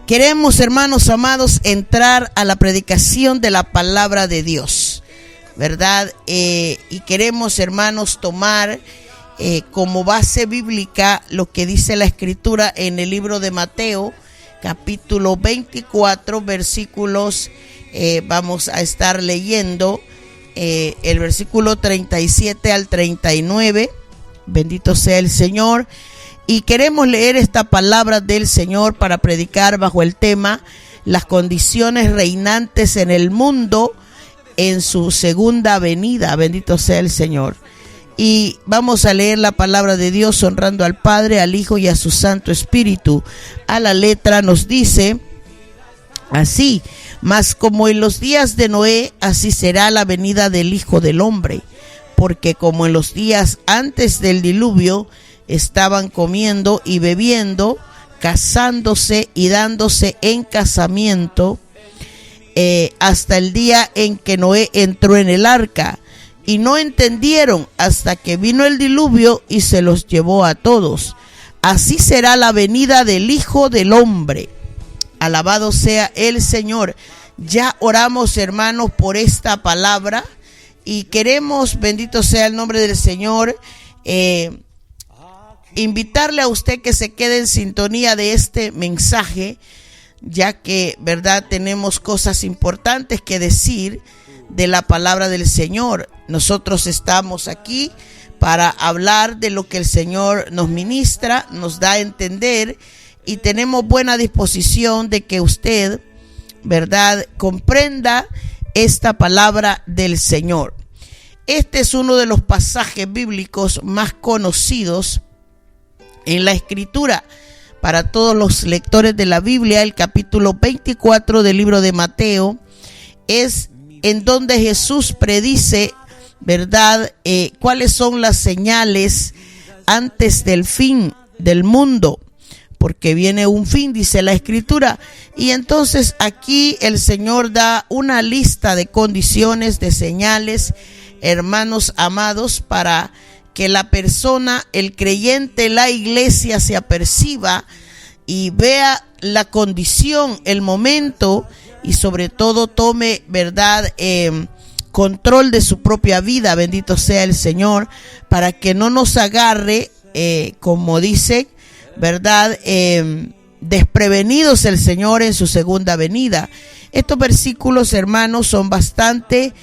Queremos, hermanos amados, entrar a la predicación de la palabra de Dios, ¿verdad? Y queremos, hermanos, tomar como base bíblica lo que dice la Escritura en el libro de Mateo, capítulo 24, versículos, vamos a estar leyendo el versículo 37 al 39, bendito sea el Señor. Y queremos leer esta palabra del Señor para predicar bajo el tema las condiciones reinantes en el mundo en su segunda venida. Bendito sea el Señor. Y vamos a leer la palabra de Dios honrando al Padre, al Hijo y a su Santo Espíritu. A la letra nos dice así: mas como en los días de Noé, así será la venida del Hijo del Hombre. Porque como en los días antes del diluvio, estaban comiendo y bebiendo, casándose y dándose en casamiento, hasta el día en que Noé entró en el arca, y no entendieron hasta que vino el diluvio y se los llevó a todos. Así será la venida del Hijo del Hombre. Alabado sea el Señor. Ya oramos, hermanos, por esta palabra y queremos, bendito sea el nombre del Señor, invitarle a usted que se quede en sintonía de este mensaje, ya que, verdad, tenemos cosas importantes que decir de la palabra del Señor. Nosotros estamos aquí para hablar de lo que el Señor nos ministra, nos da a entender, y tenemos buena disposición de que usted, verdad, comprenda esta palabra del Señor. Este es uno de los pasajes bíblicos más conocidos en la Escritura para todos los lectores de la Biblia. El capítulo 24 del libro de Mateo es en donde Jesús predice, ¿verdad?, cuáles son las señales antes del fin del mundo, porque viene un fin, dice la Escritura. Y entonces aquí el Señor da una lista de condiciones, de señales, hermanos amados, para que la persona, el creyente, la iglesia se aperciba y vea la condición, el momento, y sobre todo tome, verdad, control de su propia vida, bendito sea el Señor, para que no nos agarre, como dice, verdad, desprevenidos el Señor en su segunda venida. Estos versículos, hermanos, son bastante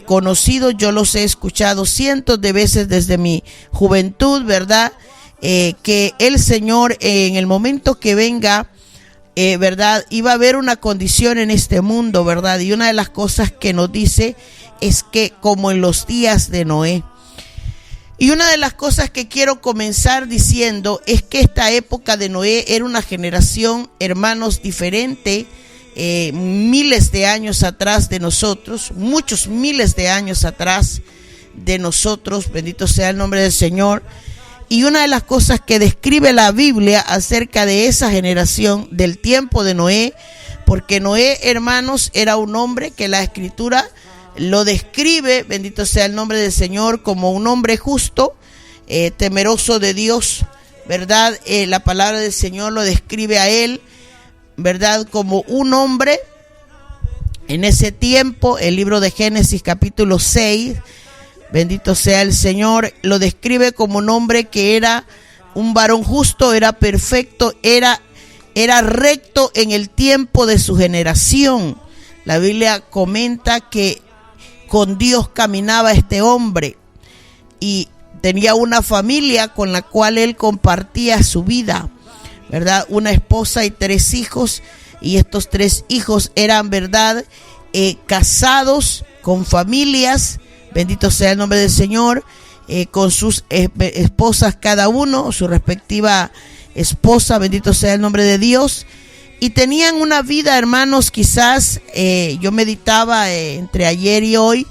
conocidos. Yo los he escuchado cientos de veces desde mi juventud, verdad, que el Señor en el momento que venga, verdad, iba a haber una condición en este mundo, verdad, y una de las cosas que nos dice es que como en los días de Noé. Y una de las cosas que quiero comenzar diciendo es que esta época de Noé era una generación, hermanos, diferente, miles de años atrás de nosotros, muchos miles de años atrás de nosotros, bendito sea el nombre del Señor. Y una de las cosas que describe la Biblia acerca de esa generación del tiempo de Noé, porque Noé, hermanos, era un hombre que la Escritura lo describe, bendito sea el nombre del Señor, como un hombre justo, temeroso de Dios, ¿verdad? La palabra del Señor lo describe a él, ¿verdad?, como un hombre. En ese tiempo, el libro de Génesis capítulo 6, bendito sea el Señor, lo describe como un hombre que era un varón justo, era perfecto, era recto en el tiempo de su generación. La Biblia comenta que con Dios caminaba este hombre y tenía una familia con la cual él compartía su vida, ¿verdad? Una esposa y 3 hijos, y estos 3 hijos eran, ¿verdad?, casados con familias, bendito sea el nombre del Señor, con sus esposas cada uno, su respectiva esposa, bendito sea el nombre de Dios. Y tenían una vida, hermanos, quizás yo meditaba entre ayer y hoy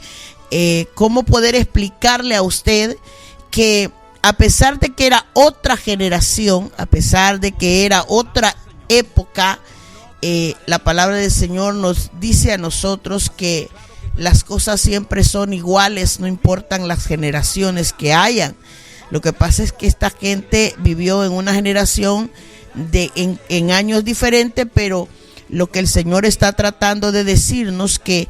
cómo poder explicarle a usted que a pesar de que era otra generación, a pesar de que era otra época, la palabra del Señor nos dice a nosotros que las cosas siempre son iguales, no importan las generaciones que hayan. Lo que pasa es que esta gente vivió en una generación en años diferentes, pero lo que el Señor está tratando de decirnos que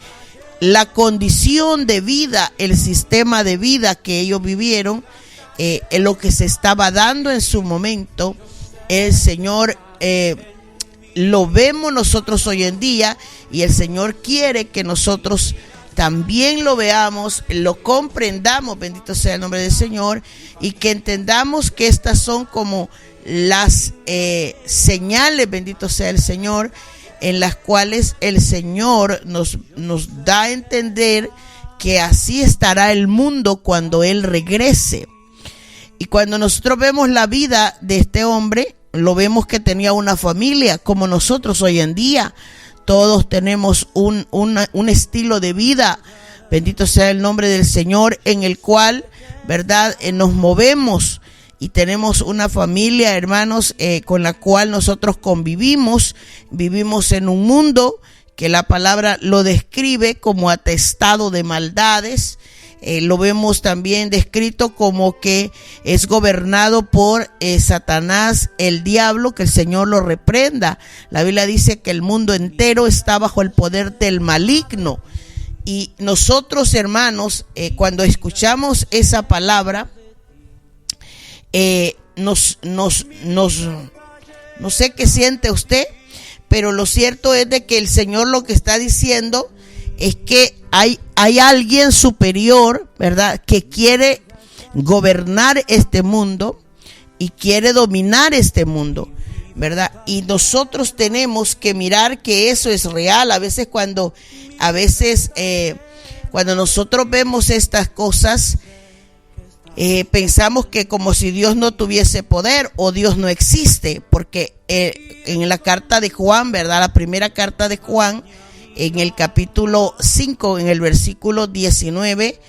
la condición de vida, el sistema de vida que ellos vivieron, lo que se estaba dando en su momento, el Señor lo vemos nosotros hoy en día, y el Señor quiere que nosotros también lo veamos, lo comprendamos, bendito sea el nombre del Señor, y que entendamos que estas son como las señales, bendito sea el Señor, en las cuales el Señor nos da a entender que así estará el mundo cuando Él regrese. Y cuando nosotros vemos la vida de este hombre, lo vemos que tenía una familia, como nosotros hoy en día. Todos tenemos un estilo de vida, bendito sea el nombre del Señor, en el cual, ¿verdad?, nos movemos y tenemos una familia, hermanos, con la cual nosotros convivimos. Vivimos en un mundo que la palabra lo describe como atestado de maldades. Lo vemos también descrito como que es gobernado por Satanás, el diablo, que el Señor lo reprenda. La Biblia dice que el mundo entero está bajo el poder del maligno. Y nosotros, hermanos, cuando escuchamos esa palabra, no sé qué siente usted, pero lo cierto es de que el Señor lo que está diciendo es que hay alguien superior, ¿verdad?, que quiere gobernar este mundo y quiere dominar este mundo, ¿verdad? Y nosotros tenemos que mirar que eso es real. A veces cuando nosotros vemos estas cosas, pensamos que como si Dios no tuviese poder o Dios no existe, porque en la carta de Juan, ¿verdad?, la primera carta de Juan, en el capítulo 5, en el versículo 19,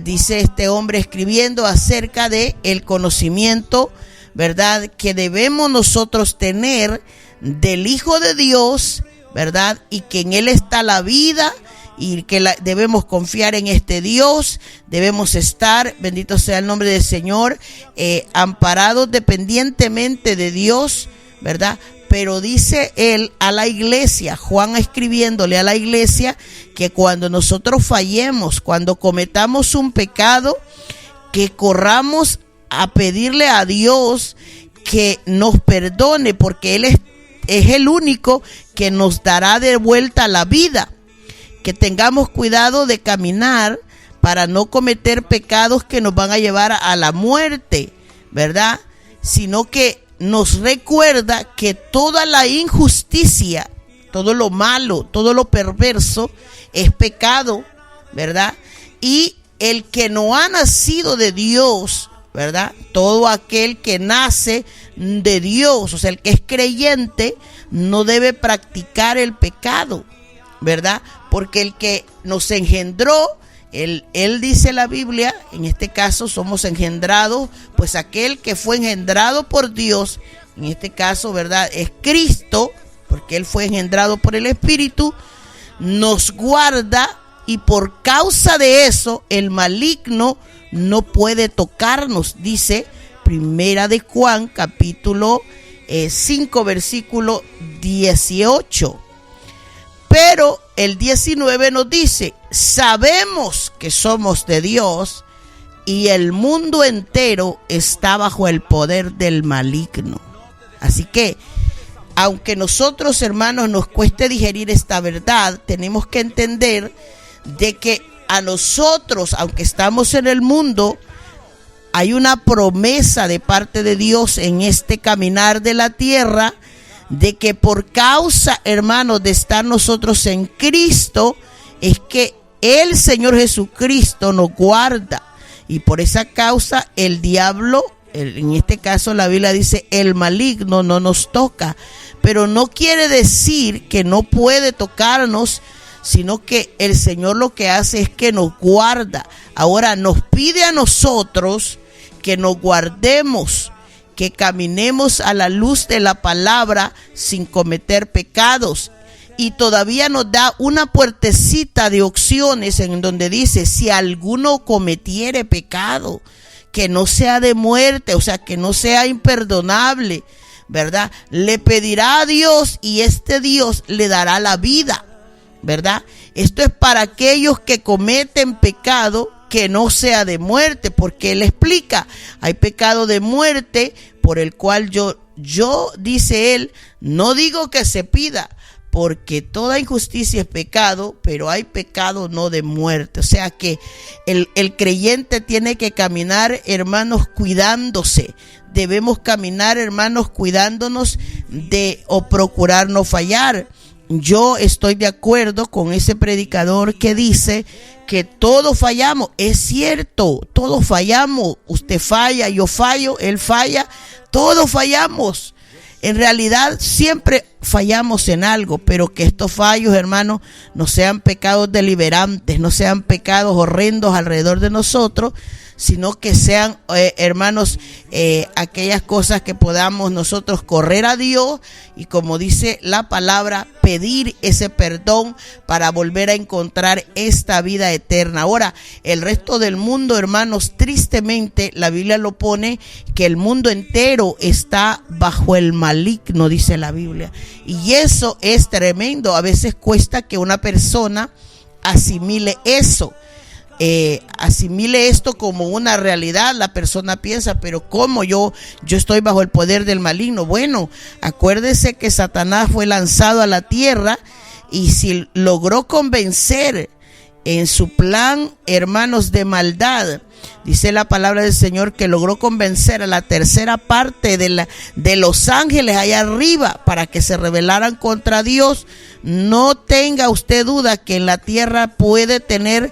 dice este hombre escribiendo acerca de el conocimiento, ¿verdad?, que debemos nosotros tener del Hijo de Dios, ¿verdad?, y que en Él está la vida, y que debemos confiar en este Dios. Debemos estar, bendito sea el nombre del Señor, amparados dependientemente de Dios, ¿verdad? Pero dice él a la iglesia, Juan escribiéndole a la iglesia, que cuando nosotros fallemos, cuando cometamos un pecado, que corramos a pedirle a Dios que nos perdone, porque Él es el único que nos dará de vuelta la vida. Que tengamos cuidado de caminar para no cometer pecados que nos van a llevar a la muerte, ¿verdad? Sino que nos recuerda que toda la injusticia, todo lo malo, todo lo perverso es pecado, ¿verdad? Y el que no ha nacido de Dios, ¿verdad?, todo aquel que nace de Dios, o sea, el que es creyente, no debe practicar el pecado, ¿verdad? Porque el que nos engendró, él dice la Biblia, en este caso somos engendrados, pues aquel que fue engendrado por Dios, en este caso, ¿verdad?, es Cristo, porque Él fue engendrado por el Espíritu, nos guarda, y por causa de eso el maligno no puede tocarnos, dice Primera de Juan, capítulo 5, versículo 18. Pero el 19 nos dice, sabemos que somos de Dios y el mundo entero está bajo el poder del maligno. Así que, aunque nosotros, hermanos, nos cueste digerir esta verdad, tenemos que entender de que a nosotros, aunque estamos en el mundo, hay una promesa de parte de Dios en este caminar de la tierra, de que por causa, hermanos, de estar nosotros en Cristo, es que el Señor Jesucristo nos guarda. Y por esa causa el diablo, en este caso la Biblia dice el maligno, no nos toca. Pero no quiere decir que no puede tocarnos, sino que el Señor lo que hace es que nos guarda. Ahora nos pide a nosotros que nos guardemos, que caminemos a la luz de la palabra sin cometer pecados. Y todavía nos da una puertecita de opciones en donde dice, si alguno cometiere pecado, que no sea de muerte, o sea, que no sea imperdonable, ¿verdad? Le pedirá a Dios y este Dios le dará la vida, ¿verdad? Esto es para aquellos que cometen pecado que no sea de muerte, porque él explica, hay pecado de muerte por el cual yo, dice él, no digo que se pida, porque toda injusticia es pecado, pero hay pecado no de muerte. O sea que el creyente tiene que caminar, hermanos, cuidándose. Debemos caminar, hermanos, cuidándonos o procurar no fallar. Yo estoy de acuerdo con ese predicador que dice que todos fallamos. Es cierto, todos fallamos. Usted falla, yo fallo, él falla, todos fallamos. En realidad siempre fallamos en algo, pero que estos fallos, hermanos, no sean pecados deliberantes, no sean pecados horrendos alrededor de nosotros, sino que sean, hermanos, aquellas cosas que podamos nosotros correr a Dios y, como dice la palabra, pedir ese perdón para volver a encontrar esta vida eterna. Ahora, el resto del mundo, hermanos, tristemente la Biblia lo pone que el mundo entero está bajo el maligno, dice la Biblia, y eso es tremendo. A veces cuesta que una persona asimile eso. Asimile esto como una realidad. La persona piensa, pero ¿cómo yo estoy bajo el poder del maligno? Bueno, acuérdese que Satanás fue lanzado a la tierra y si logró convencer en su plan, hermanos, de maldad, dice la palabra del Señor que logró convencer a la tercera parte de los ángeles allá arriba para que se rebelaran contra Dios. No tenga usted duda que en la tierra puede tener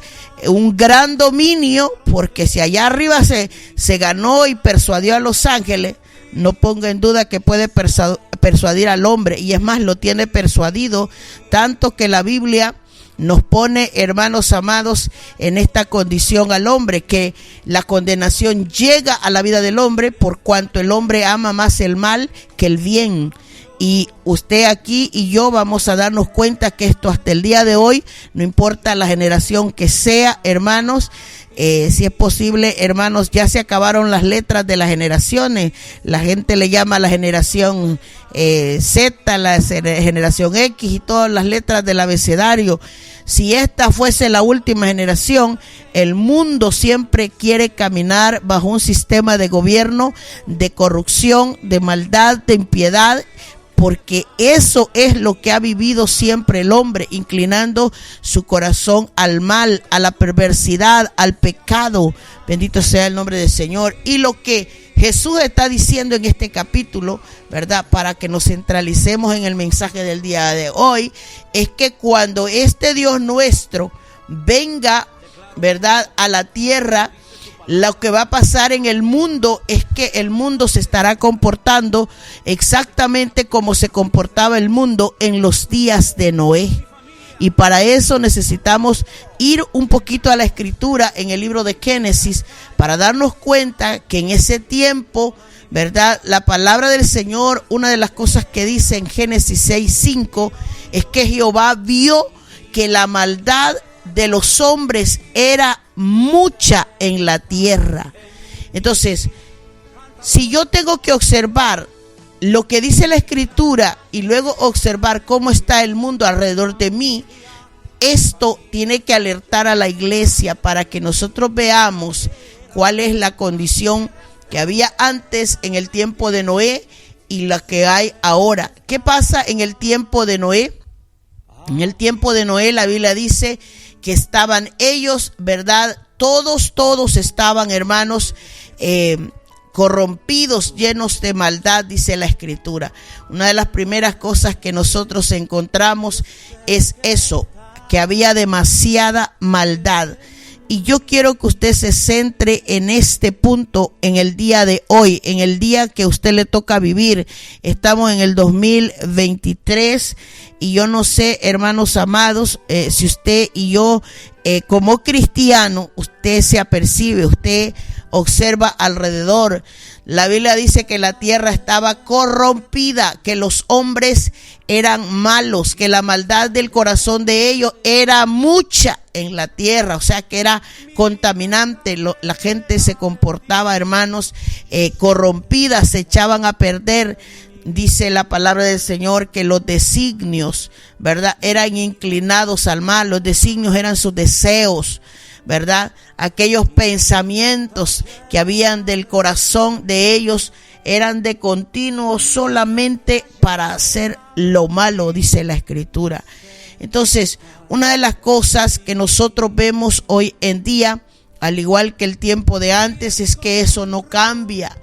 un gran dominio, porque si allá arriba se ganó y persuadió a los ángeles, no ponga en duda que puede persuadir al hombre, y es más, lo tiene persuadido, tanto que la Biblia nos pone, hermanos amados, en esta condición al hombre, que la condenación llega a la vida del hombre por cuanto el hombre ama más el mal que el bien. Y usted aquí y yo vamos a darnos cuenta que esto hasta el día de hoy, no importa la generación que sea, hermanos, si es posible, hermanos, ya se acabaron las letras de las generaciones. La gente le llama a la generación Z, la generación X y todas las letras del abecedario. Si esta fuese la última generación, el mundo siempre quiere caminar bajo un sistema de gobierno, de corrupción, de maldad, de impiedad, porque eso es lo que ha vivido siempre el hombre, inclinando su corazón al mal, a la perversidad, al pecado. Bendito sea el nombre del Señor. Y lo que Jesús está diciendo en este capítulo, ¿verdad?, para que nos centralicemos en el mensaje del día de hoy, es que cuando este Dios nuestro venga, ¿verdad?, a la tierra, lo que va a pasar en el mundo es que el mundo se estará comportando exactamente como se comportaba el mundo en los días de Noé. Y para eso necesitamos ir un poquito a la escritura en el libro de Génesis para darnos cuenta que en ese tiempo, ¿verdad?, la palabra del Señor, una de las cosas que dice en Génesis 6:5 es que Jehová vio que la maldad de los hombres era mucha en la tierra. Entonces, si yo tengo que observar lo que dice la escritura y luego observar cómo está el mundo alrededor de mí, esto tiene que alertar a la iglesia para que nosotros veamos cuál es la condición que había antes en el tiempo de Noé y la que hay ahora. ¿Qué pasa en el tiempo de Noé? En el tiempo de Noé la Biblia dice que estaban ellos, ¿verdad? Todos estaban, hermanos, corrompidos, llenos de maldad, dice la escritura. Una de las primeras cosas que nosotros encontramos es eso, que había demasiada maldad. Y yo quiero que usted se centre en este punto en el día de hoy, en el día que a usted le toca vivir. Estamos en el 2023 y yo no sé, hermanos amados, si usted y yo como cristiano, usted se apercibe, usted observa alrededor. La Biblia dice que la tierra estaba corrompida, que los hombres eran malos, que la maldad del corazón de ellos era mucha en la tierra, o sea que era contaminante. La gente se comportaba, hermanos, corrompida, se echaban a perder. dice la palabra del Señor que los designios, ¿verdad?, eran inclinados al mal. Los designios eran sus deseos, ¿verdad? Aquellos pensamientos que habían del corazón de ellos eran de continuo solamente para hacer lo malo, dice la Escritura. Entonces, una de las cosas que nosotros vemos hoy en día, al igual que el tiempo de antes, es que eso no cambia,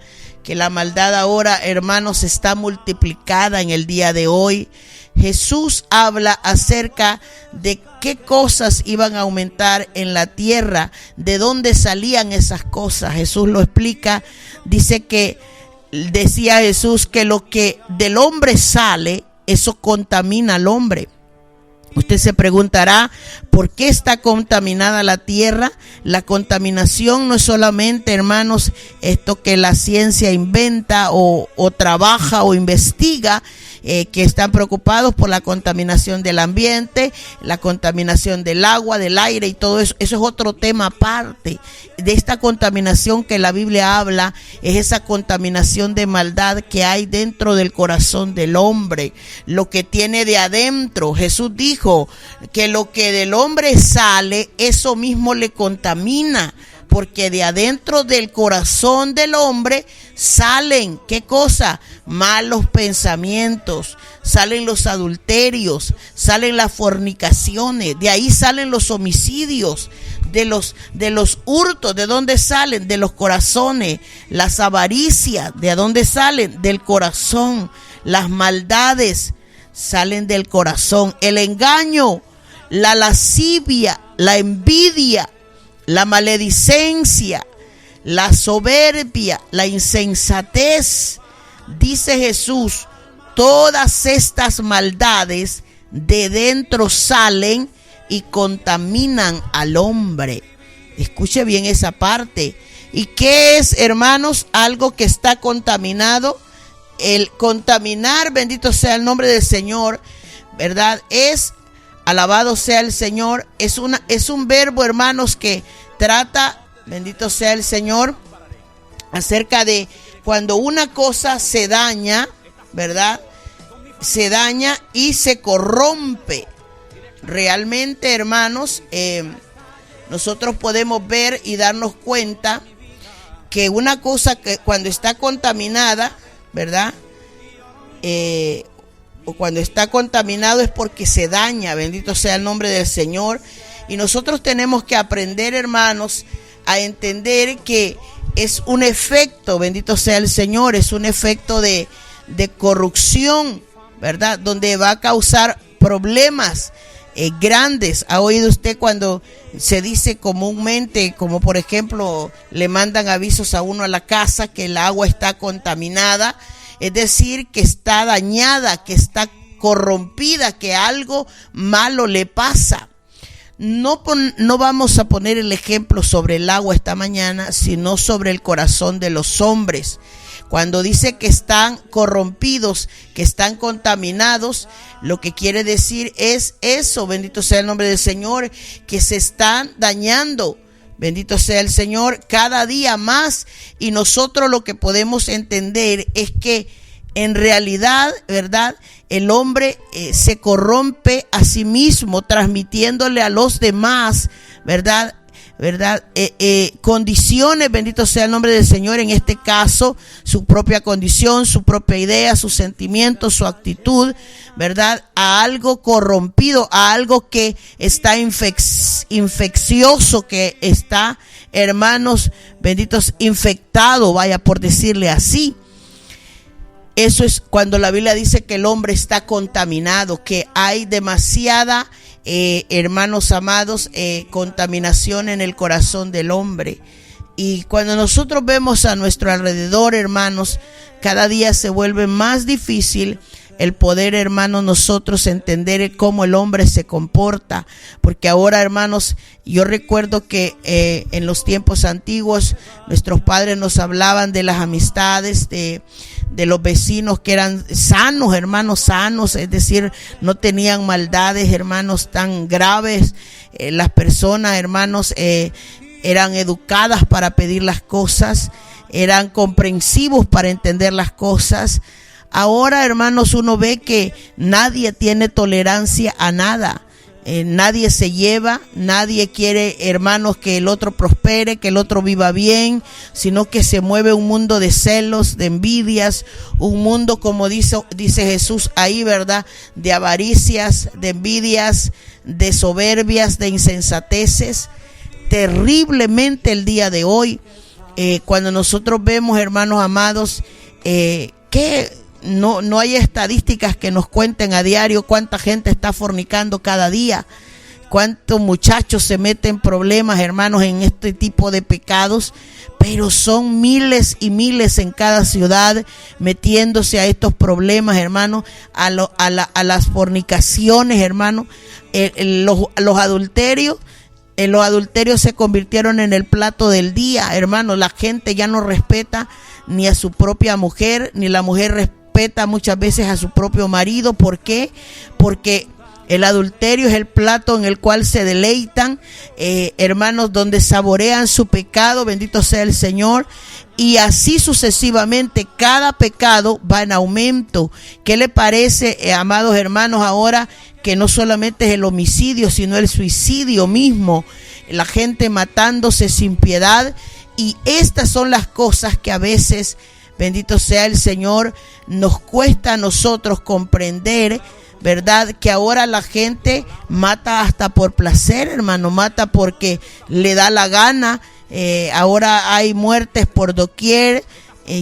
que la maldad ahora, hermanos, está multiplicada en el día de hoy. Jesús habla acerca de qué cosas iban a aumentar en la tierra, de dónde salían esas cosas. Jesús lo explica, decía Jesús que lo que del hombre sale, eso contamina al hombre. Usted se preguntará, ¿por qué está contaminada la tierra? La contaminación no es solamente, hermanos, esto que la ciencia inventa o trabaja o investiga, que están preocupados por la contaminación del ambiente, la contaminación del agua, del aire y todo eso. Eso es otro tema aparte. De esta contaminación que la Biblia habla, es esa contaminación de maldad que hay dentro del corazón del hombre, lo que tiene de adentro. Jesús dijo que lo que del hombre sale, eso mismo le contamina, porque de adentro del corazón del hombre salen, ¿qué cosa? Malos pensamientos, salen los adulterios, salen las fornicaciones, de ahí salen los homicidios, de los hurtos. ¿De dónde salen? De los corazones. Las avaricias, ¿de dónde salen? Del corazón. Las maldades salen del corazón. El engaño, la lascivia, la envidia, la maledicencia, la soberbia, la insensatez. Dice Jesús, todas estas maldades de dentro salen y contaminan al hombre. Escuche bien esa parte. ¿Y qué es, hermanos, algo que está contaminado? El contaminar, bendito sea el nombre del Señor, ¿verdad? Alabado sea el Señor, es un verbo, hermanos, que trata, bendito sea el Señor, acerca de cuando una cosa se daña, ¿verdad? Se daña y se corrompe. Realmente, hermanos, nosotros podemos ver y darnos cuenta que una cosa que cuando está contaminada, ¿verdad? O cuando está contaminado es porque se daña, bendito sea el nombre del Señor. Y nosotros tenemos que aprender, hermanos, a entender que es un efecto, bendito sea el Señor, es un efecto de corrupción, ¿verdad? Donde va a causar problemas grandes. ¿Ha oído usted cuando se dice comúnmente, como por ejemplo, le mandan avisos a uno a la casa que el agua está contaminada? Es decir, que está dañada, que está corrompida, que algo malo le pasa. No vamos a poner el ejemplo sobre el agua esta mañana, sino sobre el corazón de los hombres. Cuando dice que están corrompidos, que están contaminados, lo que quiere decir es eso, bendito sea el nombre del Señor, que se están dañando, bendito sea el Señor, cada día más. Y nosotros lo que podemos entender es que en realidad, ¿verdad?, el hombre se corrompe a sí mismo, transmitiéndole a los demás, ¿verdad? Condiciones, bendito sea el nombre del Señor, en este caso su propia condición, su propia idea, sus sentimientos, su actitud, ¿verdad?, a algo corrompido, a algo que está infeccioso, que está, hermanos benditos, infectado, vaya por decirle así. Eso es cuando la Biblia dice que el hombre está contaminado, que hay demasiada, hermanos amados, contaminación en el corazón del hombre. Y cuando nosotros vemos a nuestro alrededor, hermanos, cada día se vuelve más difícil el poder, hermanos, nosotros entender cómo el hombre se comporta. Porque ahora, hermanos, yo recuerdo que en los tiempos antiguos nuestros padres nos hablaban de las amistades, de los vecinos que eran sanos, hermanos, sanos, es decir, no tenían maldades, hermanos, tan graves. Las personas, hermanos, eran educadas para pedir las cosas, eran comprensivos para entender las cosas. Ahora, hermanos, uno ve que nadie tiene tolerancia a nada. Nadie se lleva, nadie quiere, hermanos, que el otro prospere, que el otro viva bien, sino que se mueve un mundo de celos, de envidias, un mundo, como dice Jesús ahí, ¿verdad?, de avaricias, de envidias, de soberbias, de insensateces. Terriblemente el día de hoy, cuando nosotros vemos, hermanos amados, que no hay estadísticas que nos cuenten a diario cuánta gente está fornicando cada día, cuántos muchachos se meten en problemas, hermanos, en este tipo de pecados, pero son miles y miles en cada ciudad metiéndose a estos problemas, hermanos, a las fornicaciones, hermanos, los adulterios. Los adulterios se convirtieron en el plato del día, hermanos. La gente ya no respeta ni a su propia mujer, ni la mujer respeta muchas veces a su propio marido. ¿Por qué? Porque el adulterio es el plato en el cual se deleitan, hermanos, donde saborean su pecado, bendito sea el Señor. Y así sucesivamente, cada pecado va en aumento. ¿Qué le parece, amados hermanos, ahora que no solamente es el homicidio, sino el suicidio mismo? La gente matándose sin piedad. Y estas son las cosas que a veces, bendito sea el Señor, nos cuesta a nosotros comprender, ¿verdad? Que ahora la gente mata hasta por placer, hermano, mata porque le da la gana. Ahora hay muertes por doquier.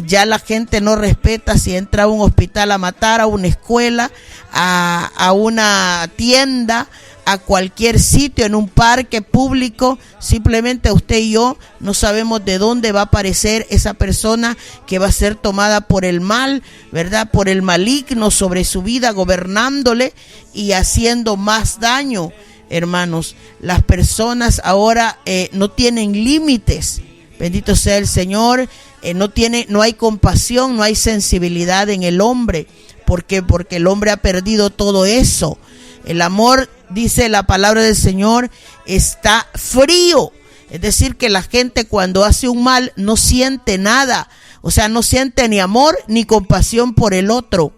Ya la gente no respeta si entra a un hospital a matar, a una escuela, a una tienda, a cualquier sitio, en un parque público. Simplemente usted y yo no sabemos de dónde va a aparecer esa persona que va a ser tomada por el mal, ¿verdad? Por el maligno sobre su vida, gobernándole y haciendo más daño. Hermanos, las personas ahora no tienen límites. Bendito sea el Señor. No hay compasión, no hay sensibilidad en el hombre. ¿Por qué? Porque el hombre ha perdido todo eso. El amor, dice la palabra del Señor, está frío. Es decir, que la gente cuando hace un mal no siente nada. O sea, no siente ni amor ni compasión por el otro.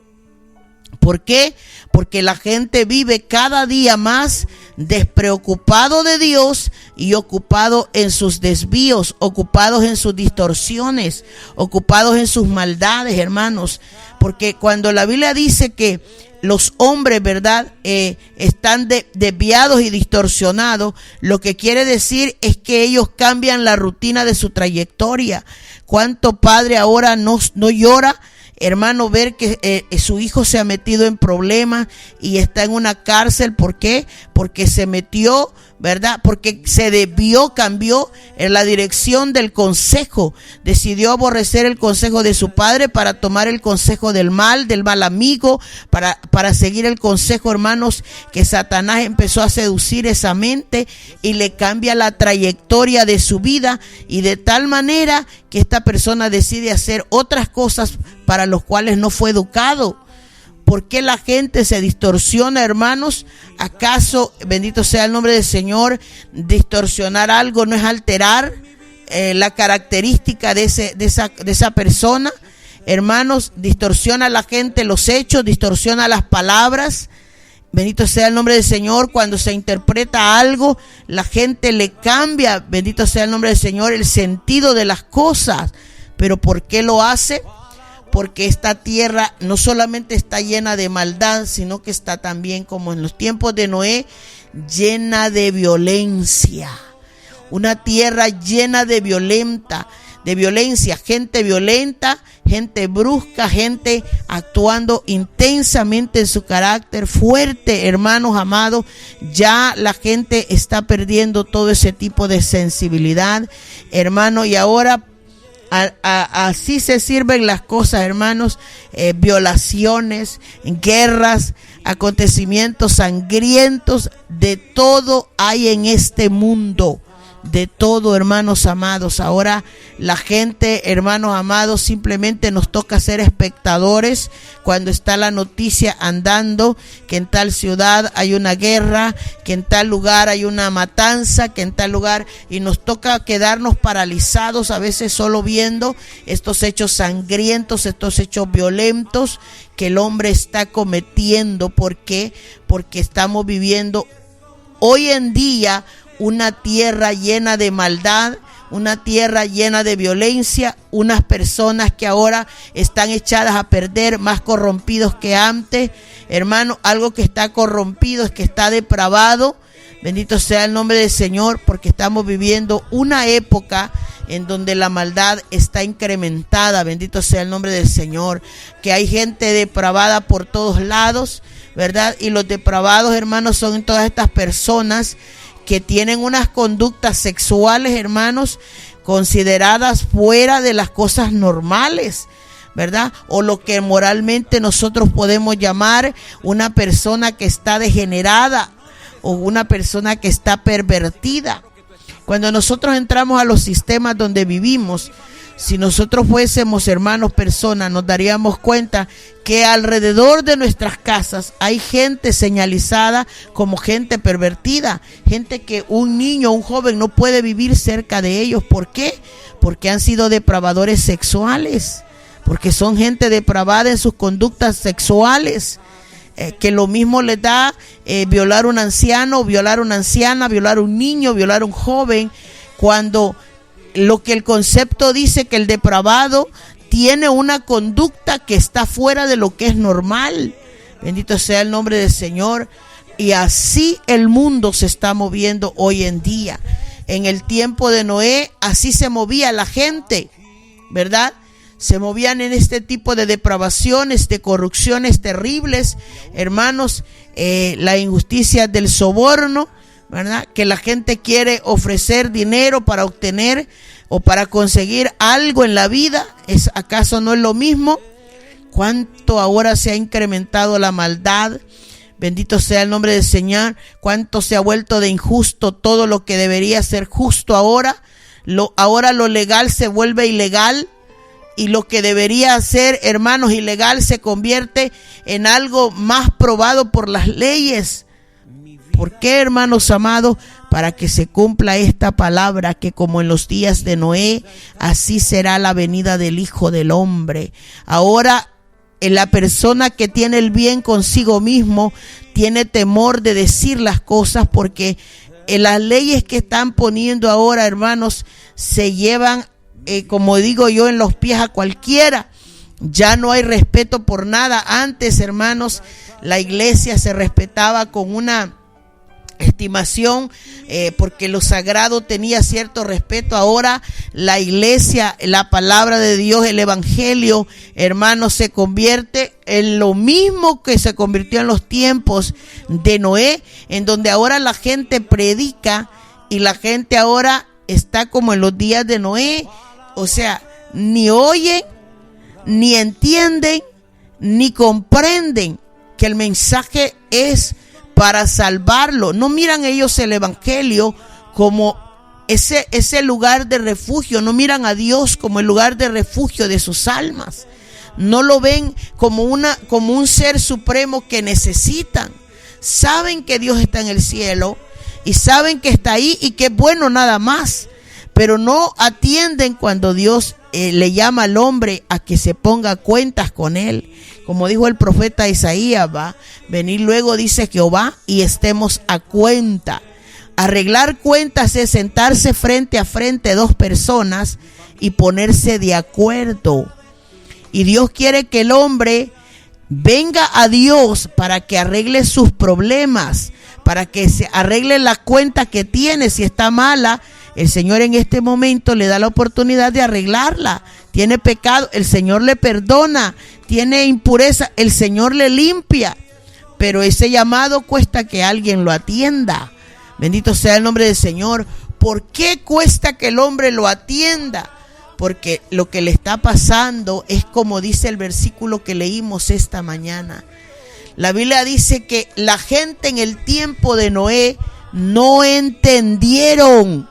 ¿Por qué? Porque la gente vive cada día más despreocupado de Dios y ocupado en sus desvíos, ocupados en sus distorsiones, ocupados en sus maldades, hermanos. Porque cuando la Biblia dice que los hombres, ¿verdad?, están desviados y distorsionados, lo que quiere decir es que ellos cambian la rutina de su trayectoria. ¿Cuánto padre ahora no llora, hermano, ver que su hijo se ha metido en problemas y está en una cárcel? ¿Por qué? Porque se metió, ¿verdad? Porque se desvió, cambió en la dirección del consejo. Decidió aborrecer el consejo de su padre para tomar el consejo del mal amigo, para seguir el consejo, hermanos, que Satanás empezó a seducir esa mente y le cambia la trayectoria de su vida, y de tal manera que esta persona decide hacer otras cosas para los cuales no fue educado. ¿Por qué la gente se distorsiona, hermanos? ¿Acaso, bendito sea el nombre del Señor, distorsionar algo no es alterar la característica de esa persona? Hermanos, distorsiona a la gente los hechos, distorsiona las palabras. Bendito sea el nombre del Señor. Cuando se interpreta algo, la gente le cambia, bendito sea el nombre del Señor, el sentido de las cosas. ¿Pero por qué lo hace? Porque esta tierra no solamente está llena de maldad, sino que está también, como en los tiempos de Noé, llena de violencia. Una tierra llena de violencia, gente violenta, gente brusca, gente actuando intensamente en su carácter fuerte, hermanos amados. Ya la gente está perdiendo todo ese tipo de sensibilidad, hermano, y ahora así se sirven las cosas, hermanos. Violaciones, guerras, acontecimientos sangrientos, de todo hay en este mundo. de todo, hermanos amados. Ahora la gente, hermanos amados, simplemente nos toca ser espectadores cuando está la noticia andando que en tal ciudad hay una guerra, que en tal lugar hay una matanza, que en tal lugar, y nos toca quedarnos paralizados a veces solo viendo estos hechos sangrientos, estos hechos violentos que el hombre está cometiendo. ¿Por qué? Porque estamos viviendo hoy en día una tierra llena de maldad, una tierra llena de violencia, unas personas que ahora están echadas a perder, más corrompidos que antes. Hermano, algo que está corrompido es que está depravado. Bendito sea el nombre del Señor, porque estamos viviendo una época en donde la maldad está incrementada. Bendito sea el nombre del Señor, que hay gente depravada por todos lados, ¿verdad? Y los depravados, hermanos, son todas estas personas que tienen unas conductas sexuales, hermanos, consideradas fuera de las cosas normales, ¿verdad? O lo que moralmente nosotros podemos llamar una persona que está degenerada o una persona que está pervertida. Cuando nosotros entramos a los sistemas donde vivimos, si nosotros fuésemos, hermanos, personas, nos daríamos cuenta que alrededor de nuestras casas hay gente señalizada como gente pervertida, gente que un niño, un joven no puede vivir cerca de ellos. ¿Por qué? Porque han sido depravadores sexuales, porque son gente depravada en sus conductas sexuales, que lo mismo les da violar a un anciano, violar a una anciana, violar a un niño, violar a un joven, cuando lo que el concepto dice que el depravado tiene una conducta que está fuera de lo que es normal. Bendito sea el nombre del Señor. Y así el mundo se está moviendo hoy en día. En el tiempo de Noé, así se movía la gente, ¿verdad? Se movían en este tipo de depravaciones, de corrupciones terribles, hermanos, la injusticia del soborno, ¿verdad? Que la gente quiere ofrecer dinero para obtener o para conseguir algo en la vida. ¿Acaso no es lo mismo? ¿Cuánto ahora se ha incrementado la maldad? Bendito sea el nombre del Señor. ¿Cuánto se ha vuelto de injusto todo lo que debería ser justo ahora? Ahora lo legal se vuelve ilegal. Y lo que debería ser, hermanos, ilegal se convierte en algo más probado por las leyes. ¿Por qué, hermanos amados? Para que se cumpla esta palabra, que como en los días de Noé, así será la venida del Hijo del Hombre. Ahora, la persona que tiene el bien consigo mismo tiene temor de decir las cosas, porque las leyes que están poniendo ahora, hermanos, se llevan, como digo yo, en los pies a cualquiera. Ya no hay respeto por nada. Antes, hermanos, la iglesia se respetaba con una estimación, porque lo sagrado tenía cierto respeto. Ahora la iglesia, la palabra de Dios, el evangelio, hermanos, se convierte en lo mismo que se convirtió en los tiempos de Noé, en donde ahora la gente predica y la gente ahora está como en los días de Noé. O sea, ni oyen, ni entienden, ni comprenden que el mensaje es para salvarlo. No miran ellos el evangelio como ese lugar de refugio. No miran a Dios como el lugar de refugio de sus almas. No lo ven como un ser supremo que necesitan. Saben que Dios está en el cielo y saben que está ahí y que es bueno nada más. Pero no atienden cuando Dios le llama al hombre a que se ponga cuentas con él. Como dijo el profeta Isaías, va venir luego, dice Jehová, y estemos a cuenta. Arreglar cuentas es sentarse frente a frente dos personas y ponerse de acuerdo. Y Dios quiere que el hombre venga a Dios para que arregle sus problemas, para que se arregle la cuenta que tiene. Si está mala, el Señor en este momento le da la oportunidad de arreglarla. Tiene pecado, el Señor le perdona. Tiene impureza, el Señor le limpia. Pero ese llamado cuesta que alguien lo atienda. Bendito sea el nombre del Señor. ¿Por qué cuesta que el hombre lo atienda? Porque lo que le está pasando es como dice el versículo que leímos esta mañana. La Biblia dice que la gente en el tiempo de Noé no entendieron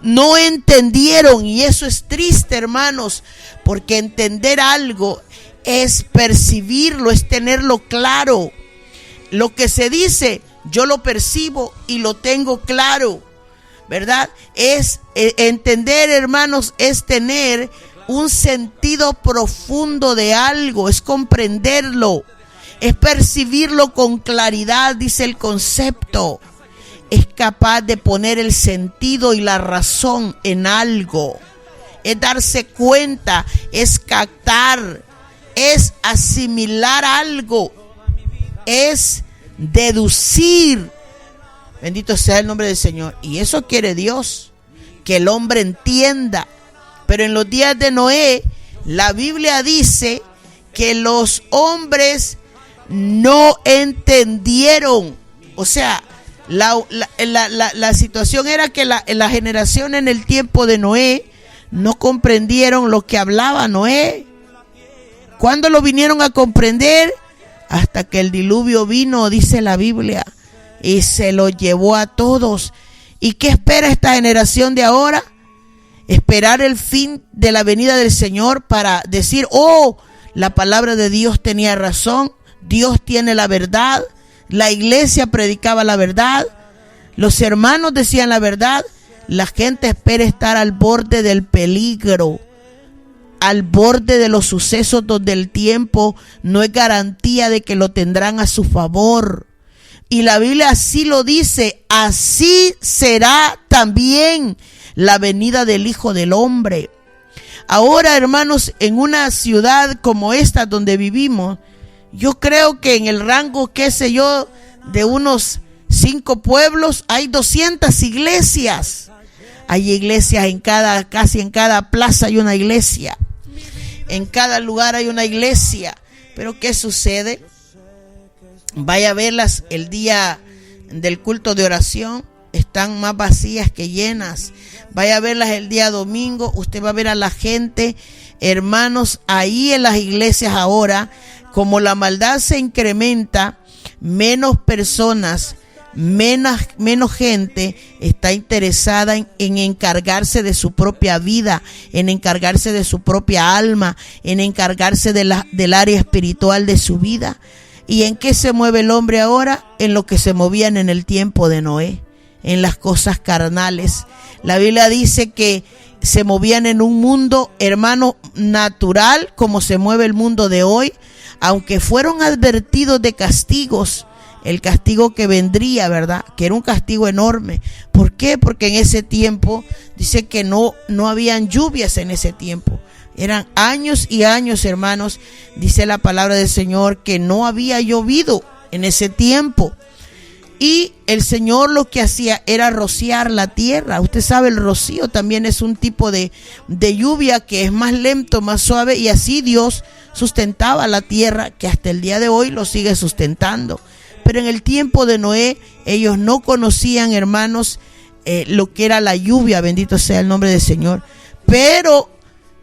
no entendieron, y eso es triste, hermanos, porque entender algo es percibirlo, es tenerlo claro. Lo que se dice, yo lo percibo y lo tengo claro, ¿verdad? Es entender, hermanos, es tener un sentido profundo de algo, es comprenderlo, es percibirlo con claridad, dice el concepto. Es capaz de poner el sentido y la razón en algo. Es darse cuenta, es captar, es asimilar algo, es deducir. Bendito sea el nombre del Señor. Y eso quiere Dios, que el hombre entienda. Pero en los días de Noé, la Biblia dice que los hombres no entendieron. O sea, la situación era que la generación en el tiempo de Noé no comprendieron lo que hablaba Noé. ¿Cuándo lo vinieron a comprender? Hasta que el diluvio vino, dice la Biblia, y se lo llevó a todos. ¿Y qué espera esta generación de ahora? Esperar el fin de la venida del Señor para decir, oh, la palabra de Dios tenía razón, Dios tiene la verdad, la iglesia predicaba la verdad, los hermanos decían la verdad. La gente espera estar al borde del peligro, al borde de los sucesos donde el tiempo no es garantía de que lo tendrán a su favor. Y la Biblia así lo dice, así será también la venida del Hijo del Hombre. Ahora, hermanos, en una ciudad como esta donde vivimos, yo creo que en el rango, qué sé yo, de unos 5 pueblos, hay 200 iglesias. Hay iglesias casi en cada plaza hay una iglesia. En cada lugar hay una iglesia. Pero ¿qué sucede? Vaya a verlas el día del culto de oración, están más vacías que llenas. Vaya a verlas el día domingo, usted va a ver a la gente, hermanos, ahí en las iglesias ahora, como la maldad se incrementa, menos personas, menos gente está interesada en encargarse de su propia vida, en encargarse de su propia alma, en encargarse del área espiritual de su vida. ¿Y en qué se mueve el hombre ahora? En lo que se movían en el tiempo de Noé, en las cosas carnales. La Biblia dice que se movían en un mundo, hermano, natural, como se mueve el mundo de hoy, aunque fueron advertidos de castigos, el castigo que vendría, ¿verdad? Que era un castigo enorme. ¿Por qué? Porque en ese tiempo, dice que no habían lluvias en ese tiempo. Eran años y años, hermanos, dice la palabra del Señor, que no había llovido en ese tiempo. Y el Señor lo que hacía era rociar la tierra. Usted sabe, el rocío también es un tipo de lluvia que es más lento, más suave. Y así Dios sustentaba la tierra, que hasta el día de hoy lo sigue sustentando. Pero en el tiempo de Noé, ellos no conocían, hermanos, lo que era la lluvia. Bendito sea el nombre del Señor. Pero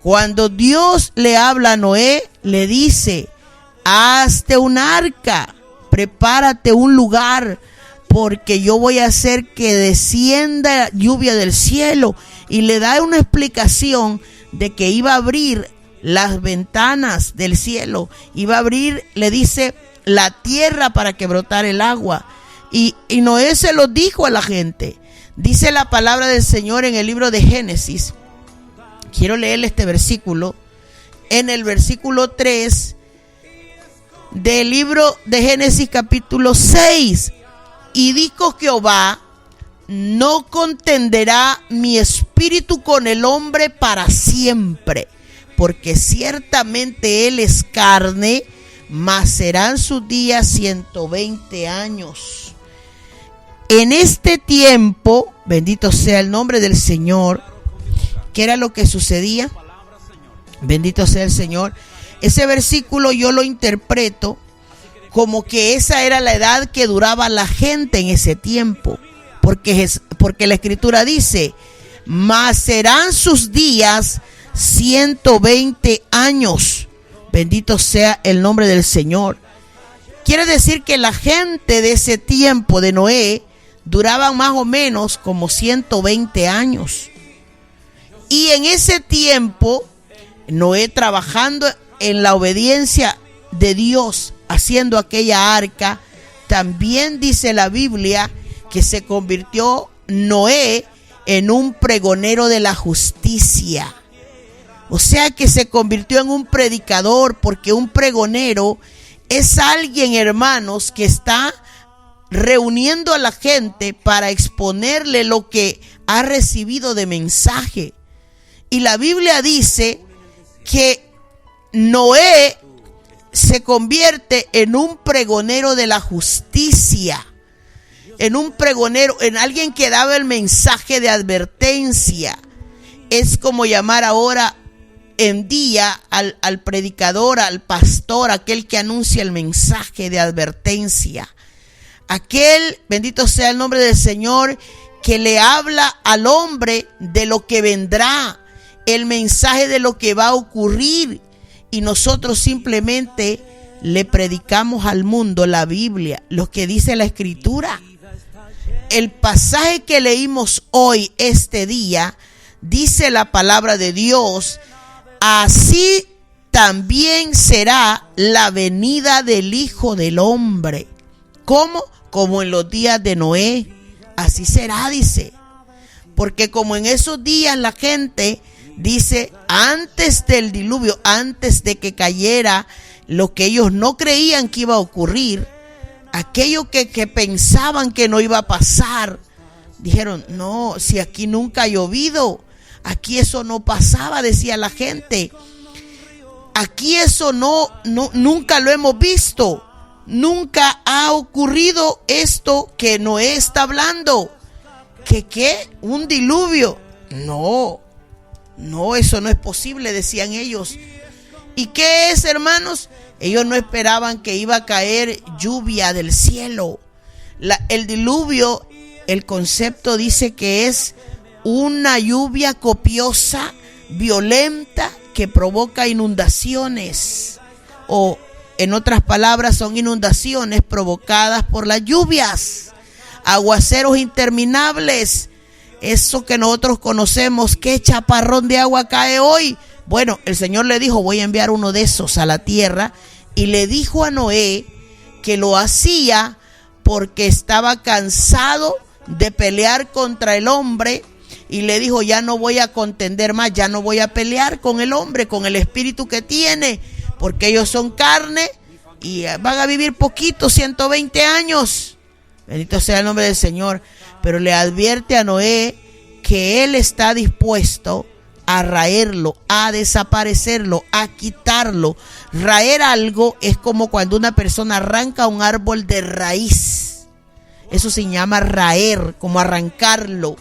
cuando Dios le habla a Noé, le dice, hazte un arca, prepárate un lugar, porque yo voy a hacer que descienda lluvia del cielo. Y le da una explicación de que iba a abrir las ventanas del cielo, iba a abrir, le dice, la tierra para que brotara el agua. Y Noé se lo dijo a la gente. Dice la palabra del Señor en el libro de Génesis. Quiero leerle este versículo. En el versículo 3 del libro de Génesis capítulo 6. Y dijo Jehová, no contenderá mi espíritu con el hombre para siempre, porque ciertamente él es carne, mas serán sus días 120 años. En este tiempo, bendito sea el nombre del Señor, ¿qué era lo que sucedía? Bendito sea el Señor. Ese versículo yo lo interpreto como que esa era la edad que duraba la gente en ese tiempo, porque la Escritura dice, mas serán sus días 120 años. Bendito sea el nombre del Señor. Quiere decir que la gente de ese tiempo de Noé duraban más o menos como 120 años. Y en ese tiempo, Noé, trabajando en la obediencia de Dios, haciendo aquella arca, también dice la Biblia que se convirtió Noé en un pregonero de la justicia. O sea que se convirtió en un predicador, porque un pregonero es alguien, hermanos, que está reuniendo a la gente para exponerle lo que ha recibido de mensaje. Y la Biblia dice que Noé se convierte en un pregonero de la justicia, en un pregonero, en alguien que daba el mensaje de advertencia. Es como llamar ahora en día al predicador, al pastor, aquel que anuncia el mensaje de advertencia. Aquel, bendito sea el nombre del Señor, que le habla al hombre de lo que vendrá, el mensaje de lo que va a ocurrir. Y nosotros simplemente le predicamos al mundo la Biblia, lo que dice la Escritura. El pasaje que leímos hoy, este día, dice la palabra de Dios: así también será la venida del Hijo del Hombre. ¿Cómo? Como en los días de Noé. Así será, dice. Porque como en esos días la gente dice, antes del diluvio, antes de que cayera lo que ellos no creían que iba a ocurrir, aquello que pensaban que no iba a pasar, dijeron, no, si aquí nunca ha llovido, aquí eso no pasaba, decía la gente. Aquí eso nunca lo hemos visto. Nunca ha ocurrido esto que Noé está hablando. ¿Qué? ¿Un diluvio? No, eso no es posible, decían ellos. ¿Y qué es, hermanos? Ellos no esperaban que iba a caer lluvia del cielo. El diluvio, el concepto dice que es una lluvia copiosa, violenta, que provoca inundaciones. O, en otras palabras, son inundaciones provocadas por las lluvias, aguaceros interminables. Eso que nosotros conocemos, ¿qué chaparrón de agua cae hoy? Bueno, el Señor le dijo, voy a enviar uno de esos a la tierra. Y le dijo a Noé que lo hacía porque estaba cansado de pelear contra el hombre. Y le dijo, ya no voy a contender más, ya no voy a pelear con el hombre, con el espíritu que tiene, porque ellos son carne y van a vivir poquito, 120 años. Bendito sea el nombre del Señor. Pero le advierte a Noé que él está dispuesto a raerlo, a desaparecerlo, a quitarlo. Raer algo es como cuando una persona arranca un árbol de raíz. Eso se llama raer, como arrancarlo.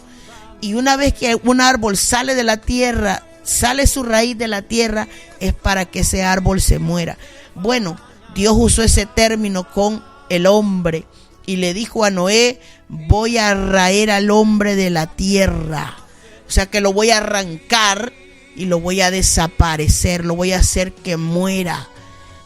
Y una vez que un árbol sale de la tierra, sale su raíz de la tierra, es para que ese árbol se muera. Bueno, Dios usó ese término con el hombre y le dijo a Noé, voy a raer al hombre de la tierra. O sea que lo voy a arrancar y lo voy a desaparecer, lo voy a hacer que muera.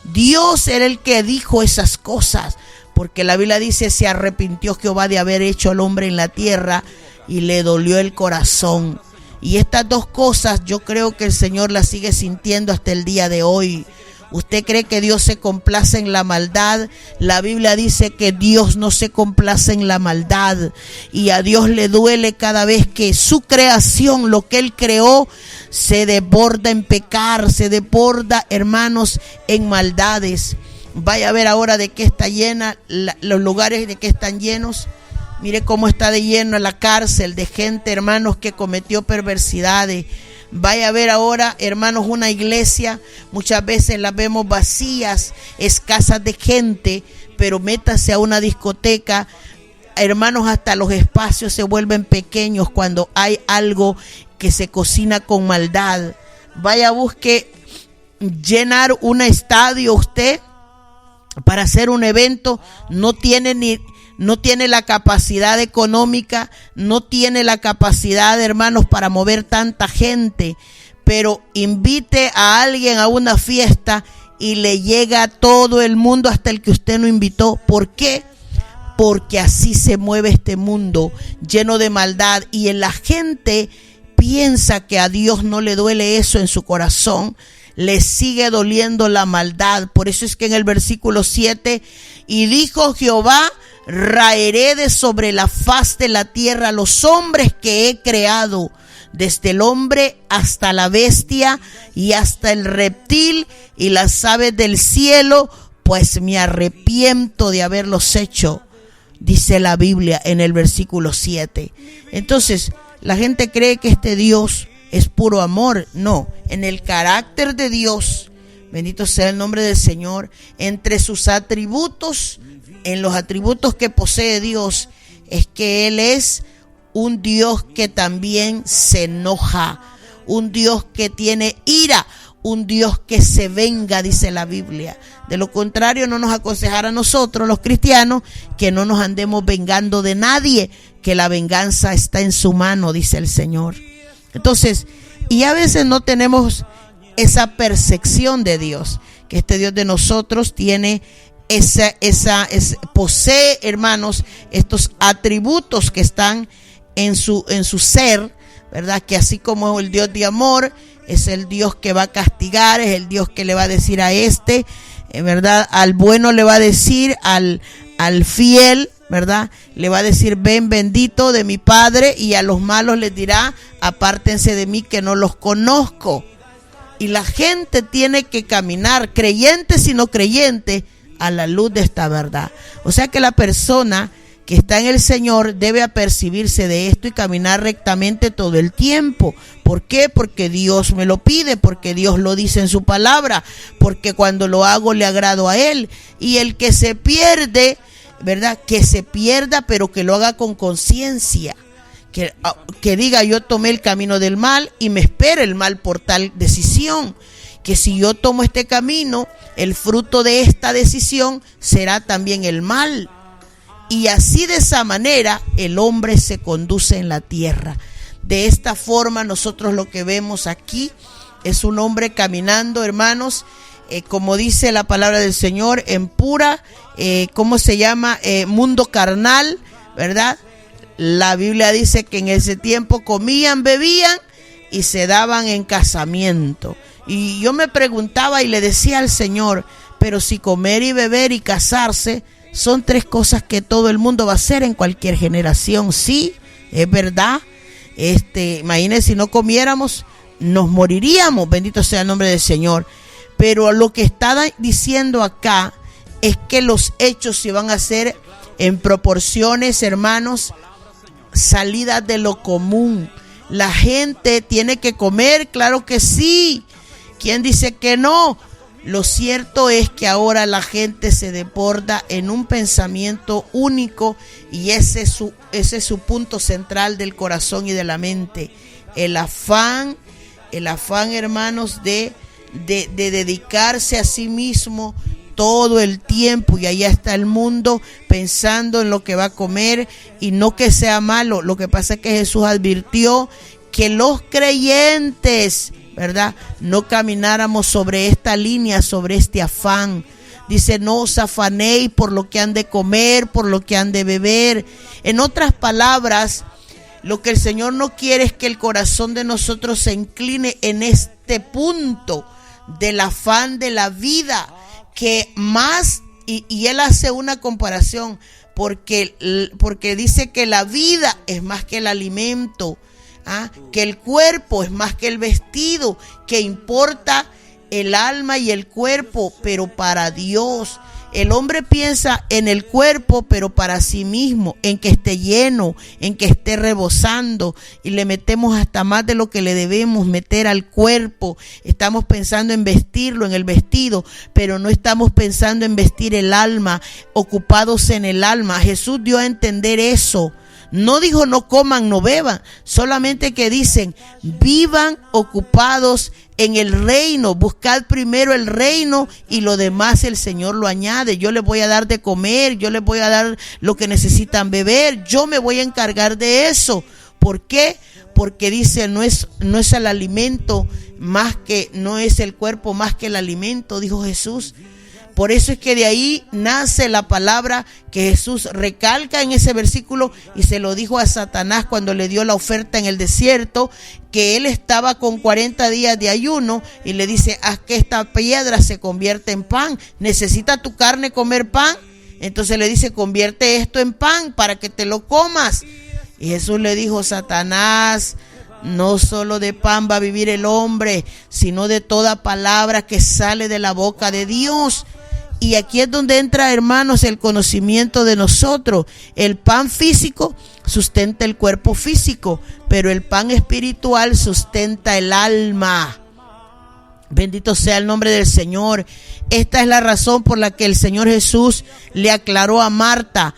Dios era el que dijo esas cosas, porque la Biblia dice, se arrepintió Jehová de haber hecho al hombre en la tierra y le dolió el corazón. Y estas dos cosas yo creo que el Señor las sigue sintiendo hasta el día de hoy. ¿Usted cree que Dios se complace en la maldad? La Biblia dice que Dios no se complace en la maldad. Y a Dios le duele cada vez que su creación, lo que Él creó, se desborda en pecar, se desborda, hermanos, en maldades. Vaya a ver ahora de qué está llena, los lugares de qué están llenos. Mire cómo está de lleno la cárcel de gente, hermanos, que cometió perversidades. Vaya a ver ahora, hermanos, una iglesia, muchas veces las vemos vacías, escasas de gente, pero métase a una discoteca, hermanos, hasta los espacios se vuelven pequeños cuando hay algo que se cocina con maldad. Vaya, busque llenar un estadio usted para hacer un evento, no tiene la capacidad económica, no tiene la capacidad, hermanos, para mover tanta gente, pero invite a alguien a una fiesta y le llega a todo el mundo, hasta el que usted no invitó. ¿Por qué? Porque así se mueve este mundo lleno de maldad, y en la gente piensa que a Dios no le duele eso en su corazón, le sigue doliendo la maldad. Por eso es que en el versículo 7, y dijo Jehová, raeré de sobre la faz de la tierra los hombres que he creado, desde el hombre hasta la bestia y hasta el reptil y las aves del cielo, pues me arrepiento de haberlos hecho, dice la Biblia en el versículo 7. Entonces, la gente cree que este Dios es puro amor. No, en el carácter de Dios, bendito sea el nombre del Señor, entre sus atributos, en los atributos que posee Dios, es que Él es un Dios que también se enoja, un Dios que tiene ira, un Dios que se venga, dice la Biblia. De lo contrario, no nos aconsejara a nosotros, los cristianos, que no nos andemos vengando de nadie, que la venganza está en su mano, dice el Señor. Entonces, y a veces no tenemos esa percepción de Dios, que este Dios de nosotros tiene posee, hermanos, estos atributos que están en su ser, ¿verdad? Que así como el Dios de amor, es el Dios que va a castigar, es el Dios que le va a decir a ¿verdad? Al bueno le va a decir, al fiel, ¿verdad? Le va a decir, ven bendito de mi Padre, y a los malos les dirá, apártense de mí que no los conozco. Y la gente tiene que caminar, creyentes y no creyentes, a la luz de esta verdad. O sea que la persona que está en el Señor debe apercibirse de esto y caminar rectamente todo el tiempo. ¿Por qué? Porque Dios me lo pide, porque Dios lo dice en su palabra, porque cuando lo hago le agrado a Él. Y el que se pierde, ¿verdad? Que se pierda, pero que lo haga con conciencia. Que diga, yo tomé el camino del mal y me espera el mal por tal decisión. Que si yo tomo este camino, el fruto de esta decisión será también el mal. Y así, de esa manera, el hombre se conduce en la tierra. De esta forma, nosotros lo que vemos aquí es un hombre caminando, hermanos, como dice la palabra del Señor, en pura, mundo carnal, ¿verdad? La Biblia dice que en ese tiempo comían, bebían y se daban en casamiento. Y yo me preguntaba y le decía al Señor, pero si comer y beber y casarse son tres cosas que todo el mundo va a hacer en cualquier generación. Sí, es verdad. Imagínense, si no comiéramos, nos moriríamos, bendito sea el nombre del Señor. Pero lo que está diciendo acá es que los hechos se van a hacer en proporciones, hermanos, salidas de lo común. La gente tiene que comer, claro que sí. ¿Quién dice que no? Lo cierto es que ahora la gente se desborda en un pensamiento único, y ese es su punto central del corazón y de la mente. El afán, hermanos, de dedicarse a sí mismo todo el tiempo, y allá está el mundo pensando en lo que va a comer, y no que sea malo. Lo que pasa es que Jesús advirtió que los creyentes, ¿verdad?, no camináramos sobre esta línea, sobre este afán. Dice, no os afanéis por lo que han de comer, por lo que han de beber. En otras palabras, lo que el Señor no quiere es que el corazón de nosotros se incline en este punto del afán de la vida, que más, y Él hace una comparación, porque dice que la vida es más que el alimento, que el cuerpo es más que el vestido, que importa el alma y el cuerpo, pero para Dios. El hombre piensa en el cuerpo, pero para sí mismo, en que esté lleno, en que esté rebosando, y le metemos hasta más de lo que le debemos meter al cuerpo. Estamos pensando en vestirlo, en el vestido, pero no estamos pensando en vestir el alma, ocupados en el alma. Jesús dio a entender eso. No dijo no coman, no beban, solamente que dicen vivan ocupados en el reino, buscad primero el reino y lo demás el Señor lo añade. Yo les voy a dar de comer, yo les voy a dar lo que necesitan beber, yo me voy a encargar de eso. ¿Por qué? Porque dice no es el alimento más que, no es el cuerpo más que el alimento, dijo Jesús. Por eso es que de ahí nace la palabra que Jesús recalca en ese versículo y se lo dijo a Satanás cuando le dio la oferta en el desierto, que él estaba con 40 días de ayuno y le dice: haz que esta piedra se convierta en pan. ¿Necesita tu carne comer pan? Entonces le dice: convierte esto en pan para que te lo comas. Y Jesús le dijo: Satanás, no solo de pan va a vivir el hombre, sino de toda palabra que sale de la boca de Dios. Y aquí es donde entra, hermanos, el conocimiento de nosotros. El pan físico sustenta el cuerpo físico, pero el pan espiritual sustenta el alma. Bendito sea el nombre del Señor. Esta es la razón por la que el Señor Jesús le aclaró a Marta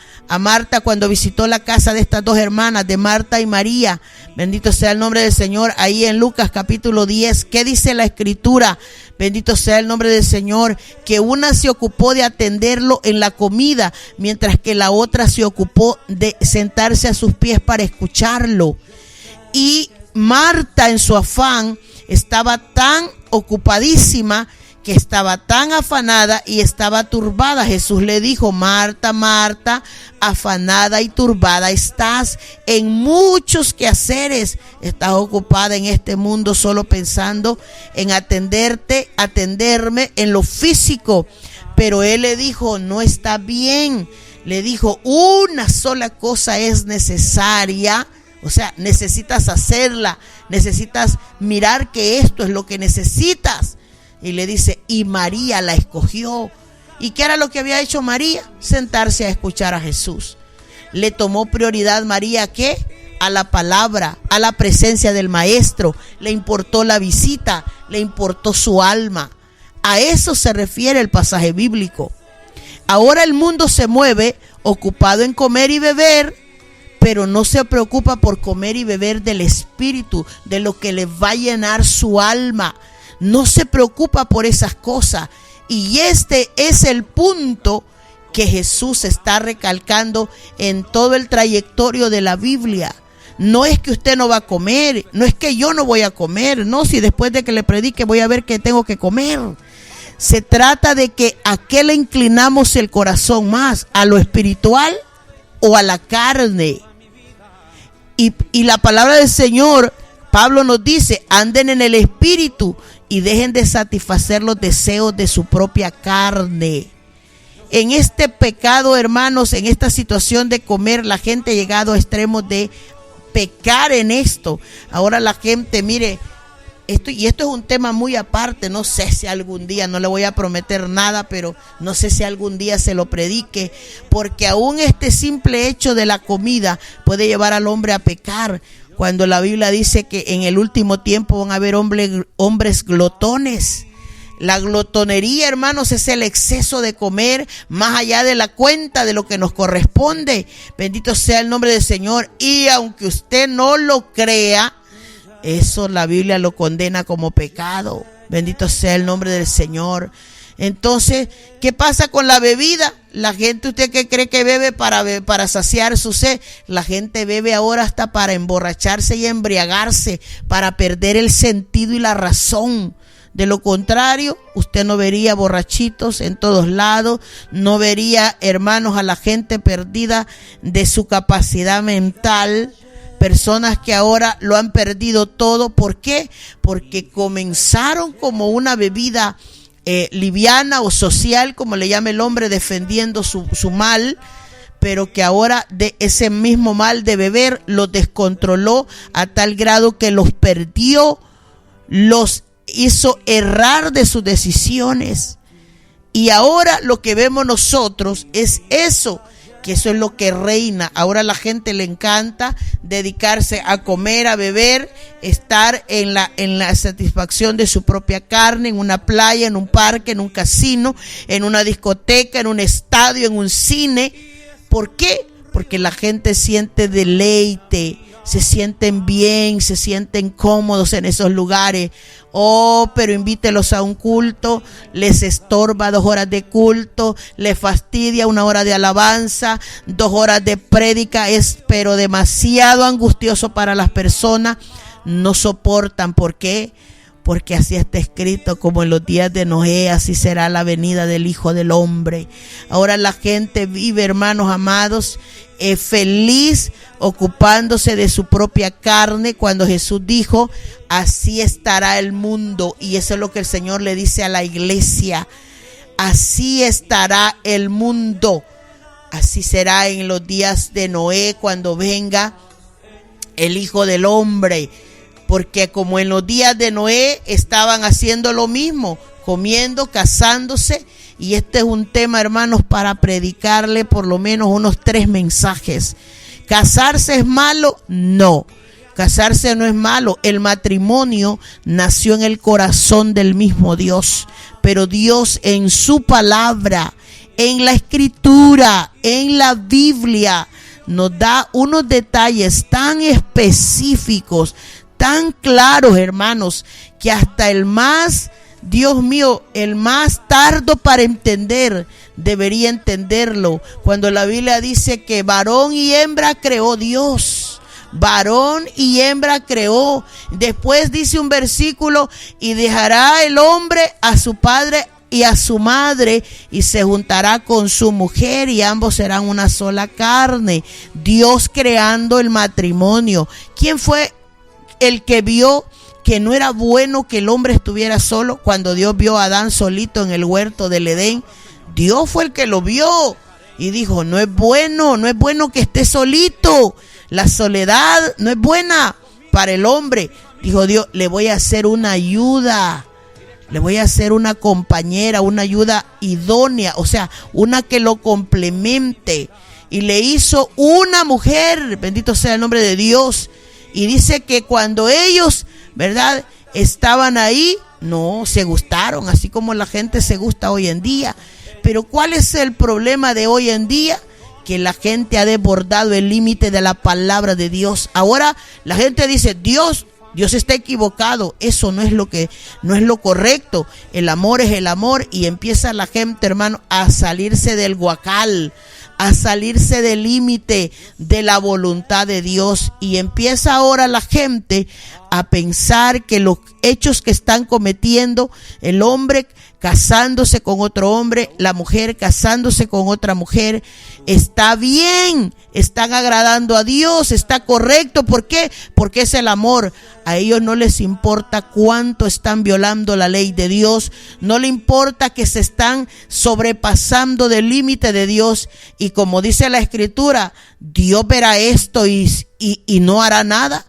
cuando visitó la casa de estas dos hermanas, de Marta y María. Bendito sea el nombre del Señor. Ahí en Lucas capítulo 10, ¿qué dice la Escritura? Bendito sea el nombre del Señor, que una se ocupó de atenderlo en la comida, mientras que la otra se ocupó de sentarse a sus pies para escucharlo. Y Marta, en su afán, estaba tan ocupadísima que estaba tan afanada y estaba turbada. Jesús le dijo: Marta, Marta, afanada y turbada estás en muchos quehaceres. Estás ocupada en este mundo solo pensando en atenderme en lo físico. Pero él le dijo: no está bien. Le dijo: una sola cosa es necesaria. O sea, necesitas hacerla, necesitas mirar que esto es lo que necesitas. Y le dice: y María la escogió. ¿Y qué era lo que había hecho María? Sentarse a escuchar a Jesús. Le tomó prioridad María, ¿qué? A la palabra, a la presencia del Maestro. Le importó la visita, le importó su alma. A eso se refiere el pasaje bíblico. Ahora el mundo se mueve ocupado en comer y beber, pero no se preocupa por comer y beber del Espíritu, de lo que le va a llenar su alma. No se preocupa por esas cosas. Y este es el punto que Jesús está recalcando en todo el trayectorio de la Biblia. No es que usted no va a comer, no es que yo no voy a comer, no, si después de que le predique voy a ver que tengo que comer. Se trata de que a qué le inclinamos el corazón más, a lo espiritual o a la carne. Y la palabra del Señor, Pablo nos dice: anden en el Espíritu y dejen de satisfacer los deseos de su propia carne. En este pecado, hermanos, en esta situación de comer, la gente ha llegado a extremos de pecar en esto. Ahora la gente, mire, esto es un tema muy aparte. No sé si algún día, no le voy a prometer nada, pero no sé si algún día se lo predique, porque aún este simple hecho de la comida puede llevar al hombre a pecar. Cuando la Biblia dice que en el último tiempo van a haber hombres glotones. La glotonería, hermanos, es el exceso de comer más allá de la cuenta de lo que nos corresponde. Bendito sea el nombre del Señor. Y aunque usted no lo crea, eso la Biblia lo condena como pecado. Bendito sea el nombre del Señor. Entonces, ¿qué pasa con la bebida? La gente, ¿usted qué cree que bebe para saciar su sed? La gente bebe ahora hasta para emborracharse y embriagarse, para perder el sentido y la razón. De lo contrario, usted no vería borrachitos en todos lados, no vería, hermanos, a la gente perdida de su capacidad mental. Personas que ahora lo han perdido todo. ¿Por qué? Porque comenzaron como una bebida liviana o social, como le llama el hombre, defendiendo su mal, pero que ahora de ese mismo mal de beber los descontroló a tal grado que los perdió, los hizo errar de sus decisiones. Y ahora lo que vemos nosotros es eso, que eso es lo que reina. Ahora a la gente le encanta dedicarse a comer, a beber, estar en la satisfacción de su propia carne, en una playa, en un parque, en un casino, en una discoteca, en un estadio, en un cine. ¿Por qué? Porque la gente siente deleite, se sienten bien, se sienten cómodos en esos lugares. Oh, pero invítelos a un culto, les estorba 2 horas de culto, les fastidia 1 hora de alabanza, 2 horas de prédica, es pero demasiado angustioso para las personas, no soportan. ¿Por qué? porque así está escrito, como en los días de Noé, así será la venida del Hijo del Hombre. Ahora la gente vive, hermanos amados, feliz, ocupándose de su propia carne, cuando Jesús dijo, así estará el mundo. Y eso es lo que el Señor le dice a la iglesia, así estará el mundo. Así será en los días de Noé, cuando venga el Hijo del Hombre. Porque como en los días de Noé estaban haciendo lo mismo, comiendo, casándose. Y este es un tema, hermanos, para predicarle por lo menos unos 3 mensajes. ¿Casarse es malo? No. Casarse no es malo. El matrimonio nació en el corazón del mismo Dios. Pero Dios en su palabra, en la escritura, en la Biblia, nos da unos detalles tan específicos, tan claros, hermanos, que hasta el más, Dios mío, el más tardo para entender, debería entenderlo. Cuando la Biblia dice que varón y hembra creó Dios. Varón y hembra creó. Después dice un versículo, y dejará el hombre a su padre y a su madre, y se juntará con su mujer, y ambos serán una sola carne. Dios creando el matrimonio. ¿Quién fue el que vio que no era bueno que el hombre estuviera solo? Cuando Dios vio a Adán solito en el huerto del Edén, Dios fue el que lo vio y dijo, no es bueno que esté solito. La soledad no es buena para el hombre. Dijo Dios, le voy a hacer una ayuda, le voy a hacer una compañera, una ayuda idónea, o sea, una que lo complemente. Y le hizo una mujer, bendito sea el nombre de Dios. Y dice que cuando ellos, ¿verdad?, estaban ahí, no, se gustaron, así como la gente se gusta hoy en día. Pero ¿cuál es el problema de hoy en día? Que la gente ha desbordado el límite de la palabra de Dios. Ahora la gente dice, Dios está equivocado. Eso no es lo correcto. El amor es el amor. Y empieza la gente, hermano, a salirse del guacal, a salirse del límite de la voluntad de Dios. Y empieza ahora la gente a pensar que los hechos que están cometiendo, el hombre casándose con otro hombre, la mujer casándose con otra mujer, está bien, están agradando a Dios, está correcto. ¿Por qué? Porque es el amor. A ellos no les importa cuánto están violando la ley de Dios, no le importa que se están sobrepasando del límite de Dios. Y como dice la escritura, Dios verá esto y no hará nada.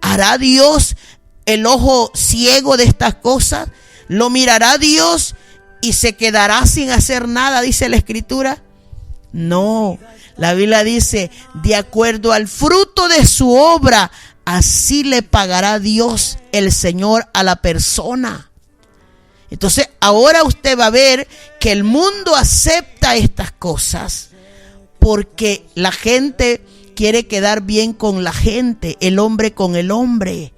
¿Hará Dios el ojo ciego de estas cosas? ¿Lo mirará Dios y se quedará sin hacer nada? Dice la escritura. No, la Biblia dice, de acuerdo al fruto de su obra, así le pagará Dios, el Señor, a la persona. Entonces ahora usted va a ver que el mundo acepta estas cosas porque la gente quiere quedar bien con la gente, el hombre con el hombre.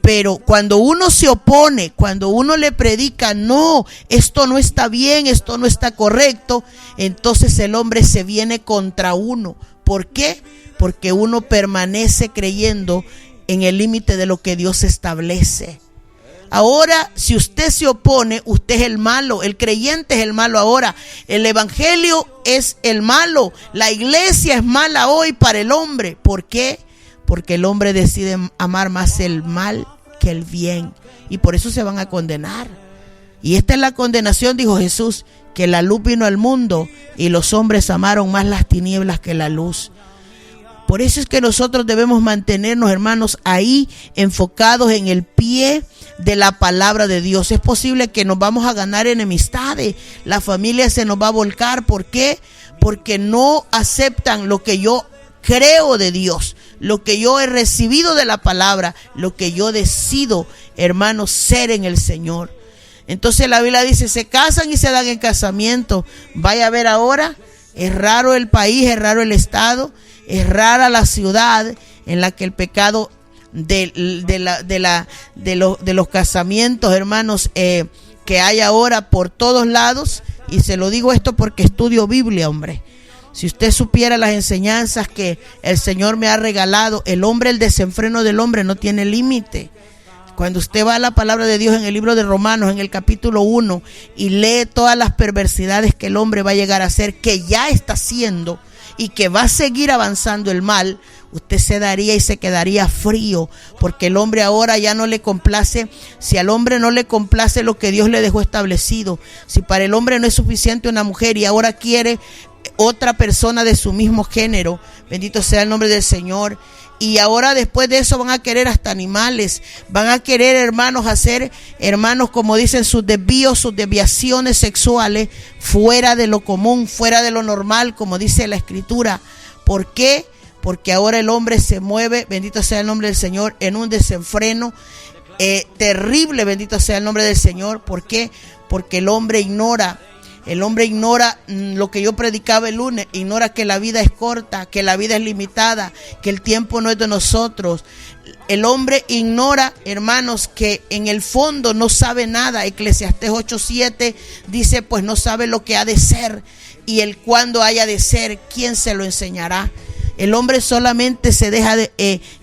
Pero cuando uno se opone, cuando uno le predica, no, esto no está bien, esto no está correcto, entonces el hombre se viene contra uno. ¿Por qué? Porque uno permanece creyendo en el límite de lo que Dios establece. Ahora, si usted se opone, usted es el malo, el creyente es el malo ahora. El evangelio es el malo, la iglesia es mala hoy para el hombre. ¿Por qué? Porque el hombre decide amar más el mal que el bien, y por eso se van a condenar. Y esta es la condenación, dijo Jesús, que la luz vino al mundo y los hombres amaron más las tinieblas que la luz. Por eso es que nosotros debemos mantenernos, hermanos, ahí enfocados en el pie de la palabra de Dios. Es posible que nos vamos a ganar enemistades, la familia se nos va a volcar. ¿Por qué? Porque no aceptan lo que yo creo de Dios, lo que yo he recibido de la palabra, lo que yo decido, hermanos, ser en el Señor. Entonces la Biblia dice, se casan y se dan en casamiento. Vaya a ver ahora, es raro el país, es raro el estado, es rara la ciudad en la que el pecado de los casamientos, hermanos, que hay ahora por todos lados. Y se lo digo esto porque estudio Biblia, hombre. Si usted supiera las enseñanzas que el Señor me ha regalado, el desenfreno del hombre no tiene límite. Cuando usted va a la palabra de Dios en el libro de Romanos, en el capítulo 1, y lee todas las perversidades que el hombre va a llegar a hacer, que ya está haciendo y que va a seguir avanzando el mal, usted se daría y se quedaría frío, porque el hombre ahora ya no le complace. Si al hombre no le complace lo que Dios le dejó establecido, si para el hombre no es suficiente una mujer y ahora quiere otra persona de su mismo género, bendito sea el nombre del Señor. Y ahora después de eso van a querer hasta animales, van a querer, hermanos, hacer, hermanos, como dicen, sus desvíos, sus desviaciones sexuales fuera de lo común, fuera de lo normal, como dice la Escritura. ¿Por qué? Porque ahora el hombre se mueve, bendito sea el nombre del Señor, en un desenfreno terrible, bendito sea el nombre del Señor. ¿Por qué? Porque el hombre ignora lo que yo predicaba el lunes, ignora que la vida es corta, que la vida es limitada, que el tiempo no es de nosotros. El hombre ignora, hermanos, que en el fondo no sabe nada. Eclesiastés 8:7 dice, pues no sabe lo que ha de ser, y el cuándo haya de ser, ¿quién se lo enseñará? El hombre solamente se deja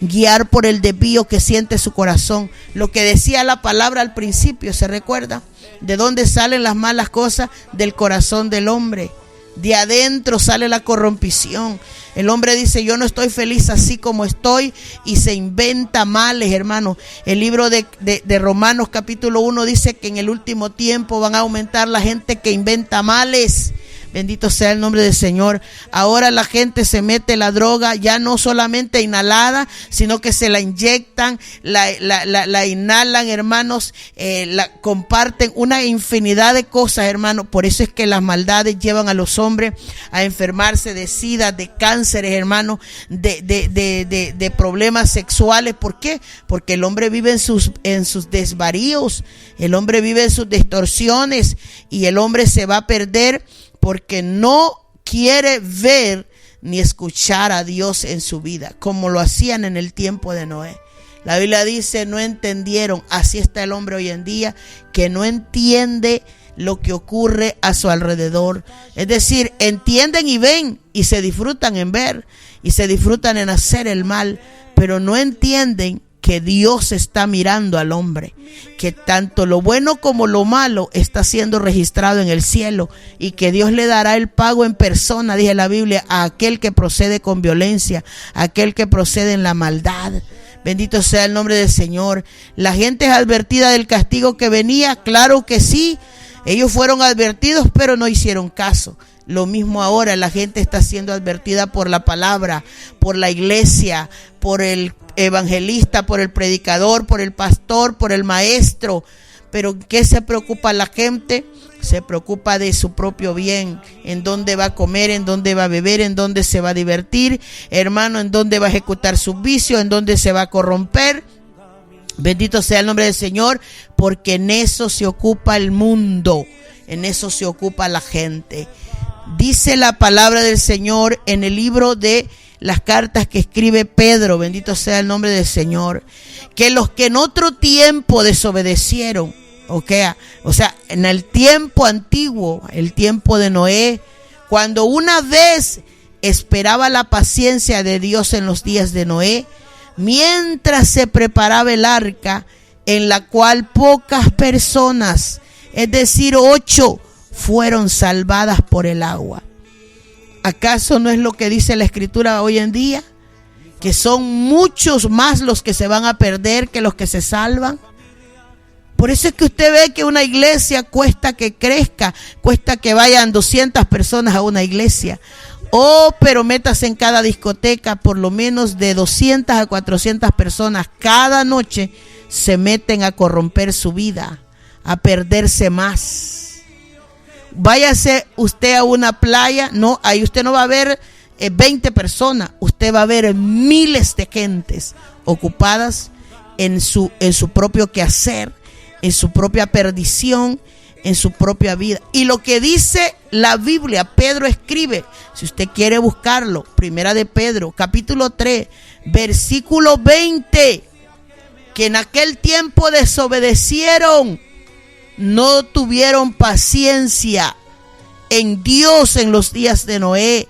guiar por el desvío que siente su corazón. Lo que decía la palabra al principio, ¿se recuerda? ¿De dónde salen las malas cosas? Del corazón del hombre. De adentro sale la corrompición. El hombre dice, yo no estoy feliz así como estoy, y se inventa males, hermano. El libro de Romanos capítulo 1 dice que en el último tiempo van a aumentar la gente que inventa males. Bendito sea el nombre del Señor. Ahora la gente se mete la droga ya no solamente inhalada, sino que se la inyectan, la inhalan, hermanos, la comparten, una infinidad de cosas, hermanos. Por eso es que las maldades llevan a los hombres a enfermarse de sida, de cánceres, hermanos, de problemas sexuales. ¿Por qué? Porque el hombre vive en sus desvaríos, el hombre vive en sus distorsiones, y el hombre se va a perder porque no quiere ver ni escuchar a Dios en su vida, como lo hacían en el tiempo de Noé. La Biblia dice, no entendieron. Así está el hombre hoy en día, que no entiende lo que ocurre a su alrededor. Es decir, entienden y ven, y se disfrutan en ver, y se disfrutan en hacer el mal, pero no entienden que Dios está mirando al hombre, que tanto lo bueno como lo malo está siendo registrado en el cielo, y que Dios le dará el pago en persona, dice la Biblia, a aquel que procede con violencia, a aquel que procede en la maldad. Bendito sea el nombre del Señor. La gente es advertida del castigo que venía, claro que sí. Ellos fueron advertidos, pero no hicieron caso. Lo mismo ahora, la gente está siendo advertida por la palabra, por la iglesia, por el evangelista, por el predicador, por el pastor, por el maestro. Pero ¿qué se preocupa la gente? Se preocupa de su propio bien, en dónde va a comer, en dónde va a beber, en dónde se va a divertir, hermano, en dónde va a ejecutar sus vicios, en dónde se va a corromper. Bendito sea el nombre del Señor, porque en eso se ocupa el mundo, en eso se ocupa la gente. Dice la palabra del Señor en el libro de las cartas que escribe Pedro, bendito sea el nombre del Señor, que los que en otro tiempo desobedecieron, o sea, en el tiempo antiguo, el tiempo de Noé, cuando una vez esperaba la paciencia de Dios en los días de Noé, mientras se preparaba el arca, en la cual pocas personas, es decir, 8, fueron salvadas por el agua. ¿Acaso no es lo que dice la Escritura hoy en día? Que son muchos más los que se van a perder que los que se salvan. Por eso es que usted ve que una iglesia cuesta que crezca, cuesta que vayan 200 personas a una iglesia. Pero métase en cada discoteca, por lo menos de 200 a 400 personas cada noche se meten a corromper su vida, a perderse más. Váyase usted a una playa, no, ahí usted no va a ver 20 personas, usted va a ver miles de gentes ocupadas en su propio quehacer, en su propia perdición, en su propia vida. Y lo que dice la Biblia, Pedro escribe, si usted quiere buscarlo, Primera de Pedro, capítulo 3, versículo 20, que en aquel tiempo desobedecieron, no tuvieron paciencia en Dios en los días de Noé.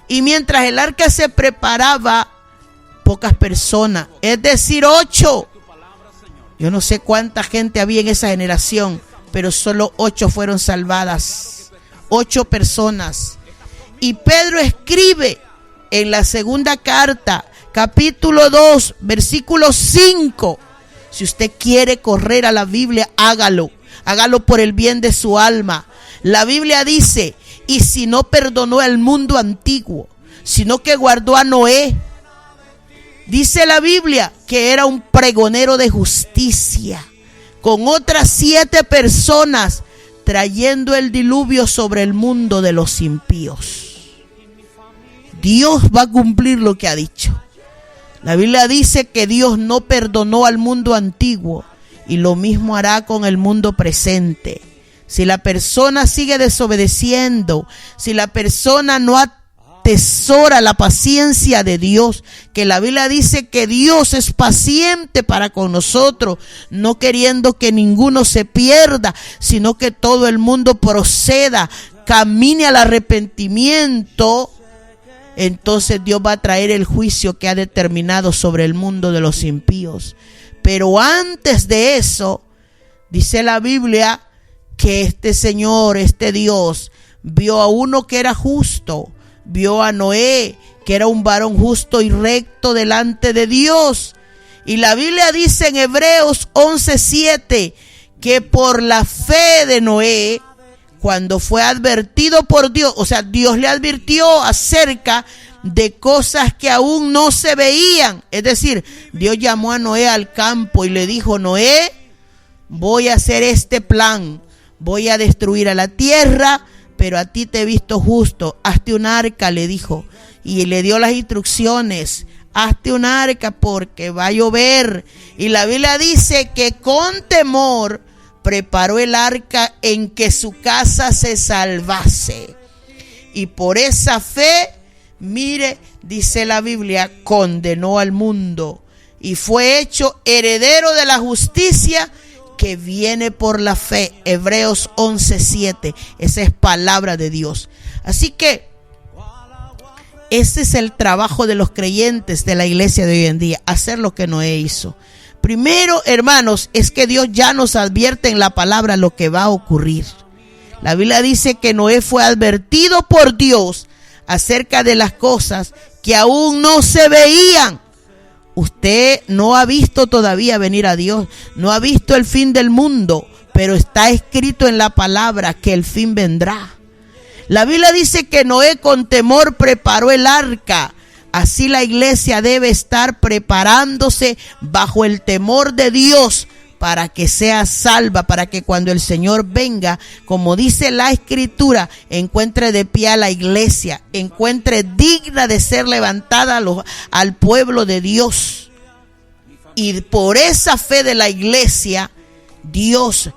Y mientras el arca se preparaba, pocas personas, es decir, 8, Yo no sé cuánta gente había en esa generación, pero solo 8 fueron salvadas. 8 personas. Y Pedro escribe en la segunda carta, capítulo 2, versículo 5. Si usted quiere correr a la Biblia, hágalo. Hágalo por el bien de su alma. La Biblia dice, y si no perdonó al mundo antiguo, sino que guardó a Noé. Dice la Biblia que era un pregonero de justicia, con otras 7 personas, trayendo el diluvio sobre el mundo de los impíos. Dios va a cumplir lo que ha dicho. La Biblia dice que Dios no perdonó al mundo antiguo y lo mismo hará con el mundo presente. Si la persona sigue desobedeciendo, si la persona no atesora la paciencia de Dios, que la Biblia dice que Dios es paciente para con nosotros, no queriendo que ninguno se pierda, sino que todo el mundo proceda, camine al arrepentimiento. Entonces Dios va a traer el juicio que ha determinado sobre el mundo de los impíos. Pero antes de eso, dice la Biblia que este Señor, este Dios, vio a uno que era justo, vio a Noé, que era un varón justo y recto delante de Dios. Y la Biblia dice en Hebreos 11:7 que por la fe de Noé, cuando fue advertido por Dios, o sea, Dios le advirtió acerca de cosas que aún no se veían. Es decir, Dios llamó a Noé al campo y le dijo: Noé, voy a hacer este plan, voy a destruir a la tierra, pero a ti te he visto justo, hazte un arca, le dijo, y le dio las instrucciones: hazte un arca porque va a llover. Y la Biblia dice que con temor preparó el arca en que su casa se salvase. Y por esa fe, mire, dice la Biblia, condenó al mundo y fue hecho heredero de la justicia que viene por la fe. Hebreos 11:7. Esa es palabra de Dios. Así que ese es el trabajo de los creyentes de la iglesia de hoy en día, hacer lo que Noé hizo. Primero, hermanos, es que Dios ya nos advierte en la palabra lo que va a ocurrir. La Biblia dice que Noé fue advertido por Dios acerca de las cosas que aún no se veían. Usted no ha visto todavía venir a Dios, no ha visto el fin del mundo, pero está escrito en la palabra que el fin vendrá. La Biblia dice que Noé con temor preparó el arca. Así la iglesia debe estar preparándose bajo el temor de Dios para que sea salva, para que cuando el Señor venga, como dice la Escritura, encuentre de pie a la iglesia, encuentre digna de ser levantada al pueblo de Dios. Y por esa fe de la iglesia, Dios,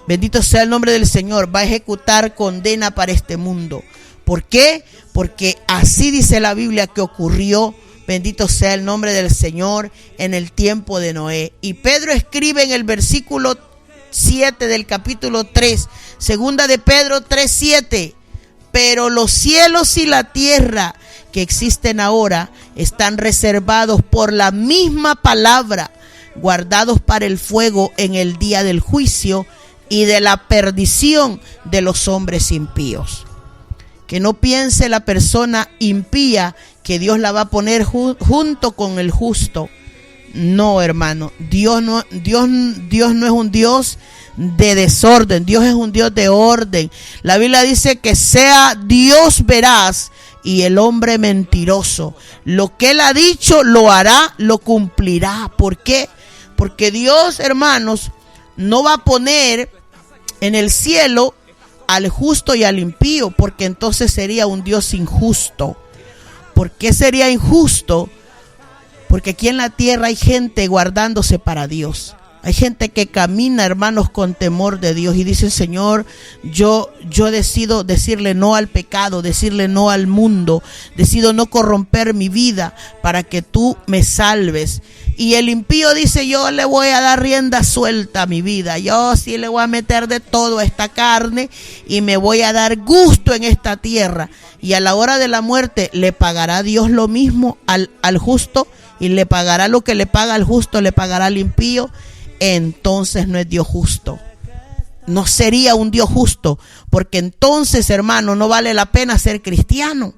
bendito sea el nombre del Señor, va a ejecutar condena para este mundo. ¿Por qué? Porque así dice la Biblia que ocurrió, bendito sea el nombre del Señor, en el tiempo de Noé. Y Pedro escribe en el versículo 7 del capítulo 3, segunda de Pedro 3:7, pero los cielos y la tierra que existen ahora están reservados por la misma palabra, guardados para el fuego en el día del juicio y de la perdición de los hombres impíos. Que no piense la persona impía que Dios la va a poner junto con el justo. No, hermano, Dios no es un Dios de desorden, Dios es un Dios de orden. La Biblia dice que sea Dios veraz y el hombre mentiroso. Lo que Él ha dicho lo hará, lo cumplirá. ¿Por qué? Porque Dios, hermanos, no va a poner en el cielo al justo y al impío, porque entonces sería un Dios injusto. ¿Por qué sería injusto? Porque aquí en la tierra hay gente guardándose para Dios. Hay gente que camina, hermanos, con temor de Dios y dice: Señor, yo decido decirle no al pecado, decirle no al mundo, decido no corromper mi vida para que tú me salves. Y el impío dice: yo le voy a dar rienda suelta a mi vida, yo sí le voy a meter de todo a esta carne y me voy a dar gusto en esta tierra. Y a la hora de la muerte le pagará Dios lo mismo al justo, y le pagará lo que le paga al justo, le pagará al impío. entonces no es Dios justo. No sería un Dios justo, porque entonces, hermano, no vale la pena ser cristiano.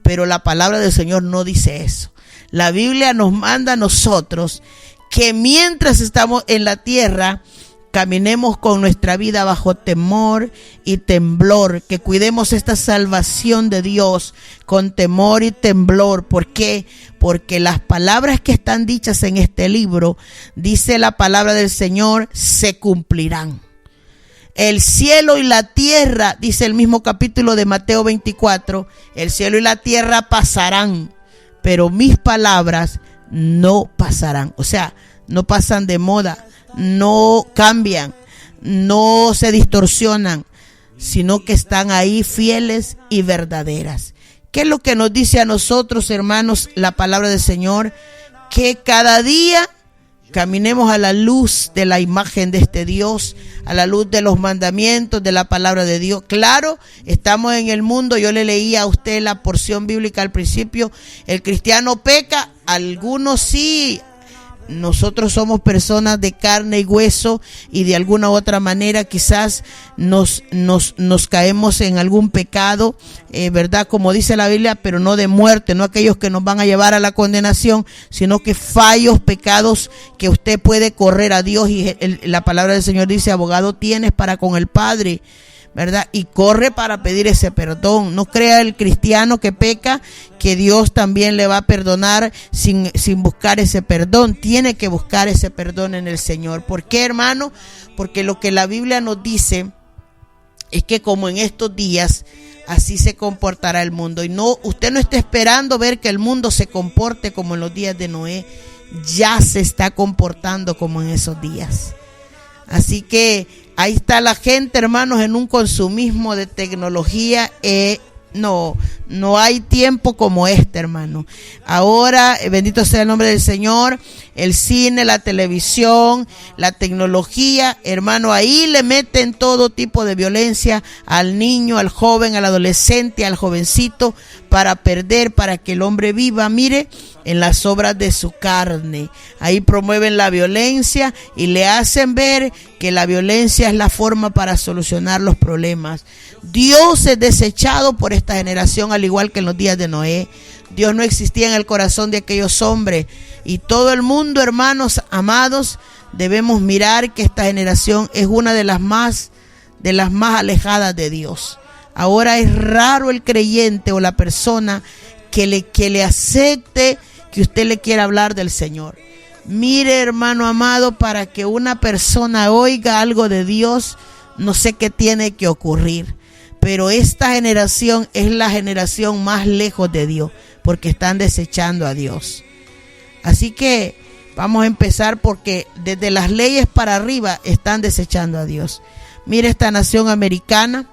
Pero la palabra del Señor no dice eso. La Biblia nos manda a nosotros que mientras estamos en la tierra, caminemos con nuestra vida bajo temor y temblor, que cuidemos esta salvación de Dios con temor y temblor. ¿Por qué? Porque las palabras que están dichas en este libro, dice la palabra del Señor, se cumplirán. El cielo y la tierra, dice el mismo capítulo de Mateo 24, el cielo y la tierra pasarán, pero mis palabras no pasarán. O sea, no pasan de moda, no cambian, no se distorsionan, sino que están ahí fieles y verdaderas. ¿Qué es lo que nos dice a nosotros, hermanos, la palabra del Señor? Que cada día caminemos a la luz de la imagen de este Dios, a la luz de los mandamientos, de la palabra de Dios. Claro, estamos en el mundo. Yo le leía a usted la porción bíblica al principio. El cristiano peca, algunos sí. Nosotros somos personas de carne y hueso y de alguna u otra manera quizás nos caemos en algún pecado, ¿verdad? Como dice la Biblia, pero no de muerte, no aquellos que nos van a llevar a la condenación, sino que fallos, pecados que usted puede correr a Dios. Y la palabra del Señor dice, abogado tienes para con el Padre, ¿verdad? Y corre para pedir ese perdón. No crea el cristiano que peca que Dios también le va a perdonar sin buscar ese perdón. Tiene que buscar ese perdón en el Señor. ¿Por qué, hermano? Porque lo que la Biblia nos dice es que como en estos días así se comportará el mundo. Y no, usted no está esperando ver que el mundo se comporte como en los días de Noé. Ya se está comportando como en esos días. Así que ahí está la gente, hermanos, en un consumismo de tecnología. No hay tiempo como este, hermano. Ahora, bendito sea el nombre del Señor, el cine, la televisión, la tecnología, hermano, ahí le meten todo tipo de violencia al niño, al joven, al adolescente, al jovencito, para perder, para que el hombre viva, mire, en las obras de su carne. Ahí promueven la violencia y le hacen ver que la violencia es la forma para solucionar los problemas. Dios es desechado por esta generación, al igual que en los días de Noé. Dios no existía en el corazón de aquellos hombres. Y todo el mundo, hermanos amados, debemos mirar que esta generación es una de las más alejadas de Dios. Ahora es raro el creyente o la persona que le acepte que usted le quiera hablar del Señor. Mire, hermano amado, para que una persona oiga algo de Dios, no sé qué tiene que ocurrir. Pero esta generación es la generación más lejos de Dios, porque están desechando a Dios. Así que vamos a empezar, porque desde las leyes para arriba están desechando a Dios. Mire esta nación americana,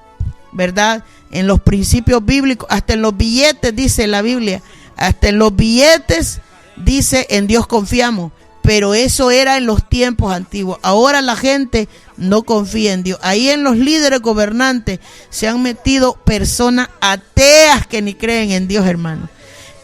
¿verdad? En los principios bíblicos, hasta en los billetes dice la Biblia, hasta en los billetes dice en Dios confiamos. Pero eso era en los tiempos antiguos. Ahora la gente no confía en Dios. Ahí en los líderes gobernantes se han metido personas ateas que ni creen en Dios, hermano.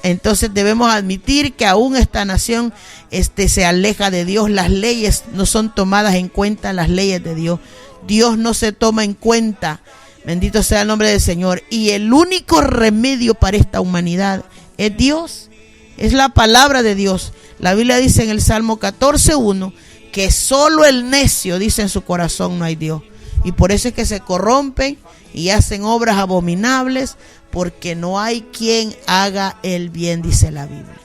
Entonces debemos admitir que aún esta nación se aleja de Dios. Las leyes no son tomadas en cuenta, las leyes de Dios. Dios no se toma en cuenta. Bendito sea el nombre del Señor. Y el único remedio para esta humanidad es Dios. Es la palabra de Dios. La Biblia dice en el Salmo 14:1 que solo el necio dice en su corazón no hay Dios. Y por eso es que se corrompen y hacen obras abominables, porque no hay quien haga el bien, dice la Biblia.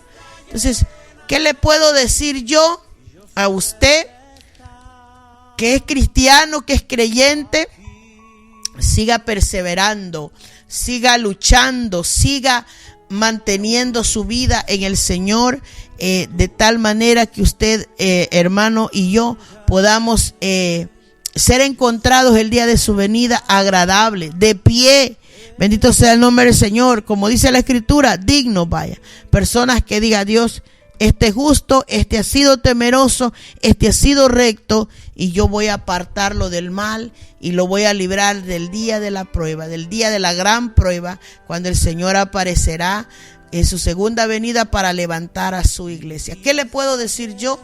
Entonces, ¿qué le puedo decir yo a usted que es cristiano, que es creyente? Siga perseverando, siga luchando, siga manteniendo su vida en el Señor, de tal manera que usted, hermano, y yo podamos ser encontrados el día de su venida agradable, de pie. Bendito sea el nombre del Señor, como dice la Escritura, dignos, vaya, personas que diga Dios, este es justo, este ha sido temeroso, este ha sido recto, y yo voy a apartarlo del mal y lo voy a librar del día de la prueba, del día de la gran prueba, cuando el Señor aparecerá en su segunda venida para levantar a su iglesia. ¿Qué le puedo decir yo?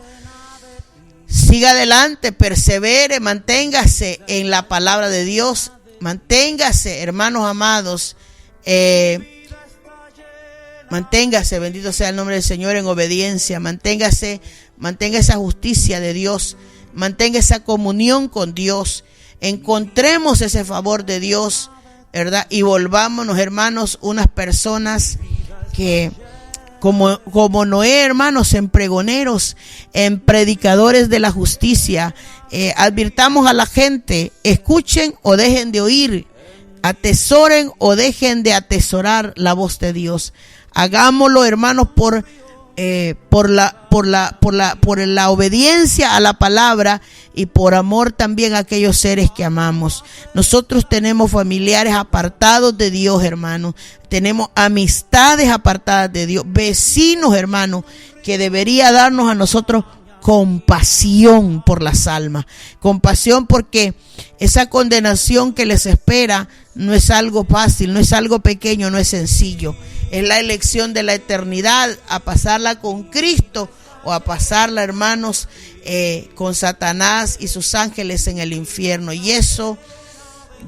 siga adelante, persevere, manténgase en la palabra de Dios, manténgase, hermanos amados, manténgase, bendito sea el nombre del Señor, en obediencia, mantenga esa justicia de Dios, mantenga esa comunión con Dios, encontremos ese favor de Dios, ¿verdad? Y volvámonos, hermanos, unas personas que como Noé, hermanos, en pregoneros, en predicadores de la justicia. Advirtamos a la gente, escuchen o dejen de oír, atesoren o dejen de atesorar la voz de Dios. Hagámoslo, hermanos, por la obediencia a la palabra y por amor también a aquellos seres que amamos. Nosotros tenemos familiares apartados de Dios, hermanos. Tenemos amistades apartadas de Dios, vecinos, hermanos, que debería darnos a nosotros compasión por las almas, compasión, porque esa condenación que les espera no es algo fácil, no es algo pequeño, no es sencillo. Es la elección de la eternidad, a pasarla con Cristo o a pasarla, hermanos, con Satanás y sus ángeles en el infierno. Y eso,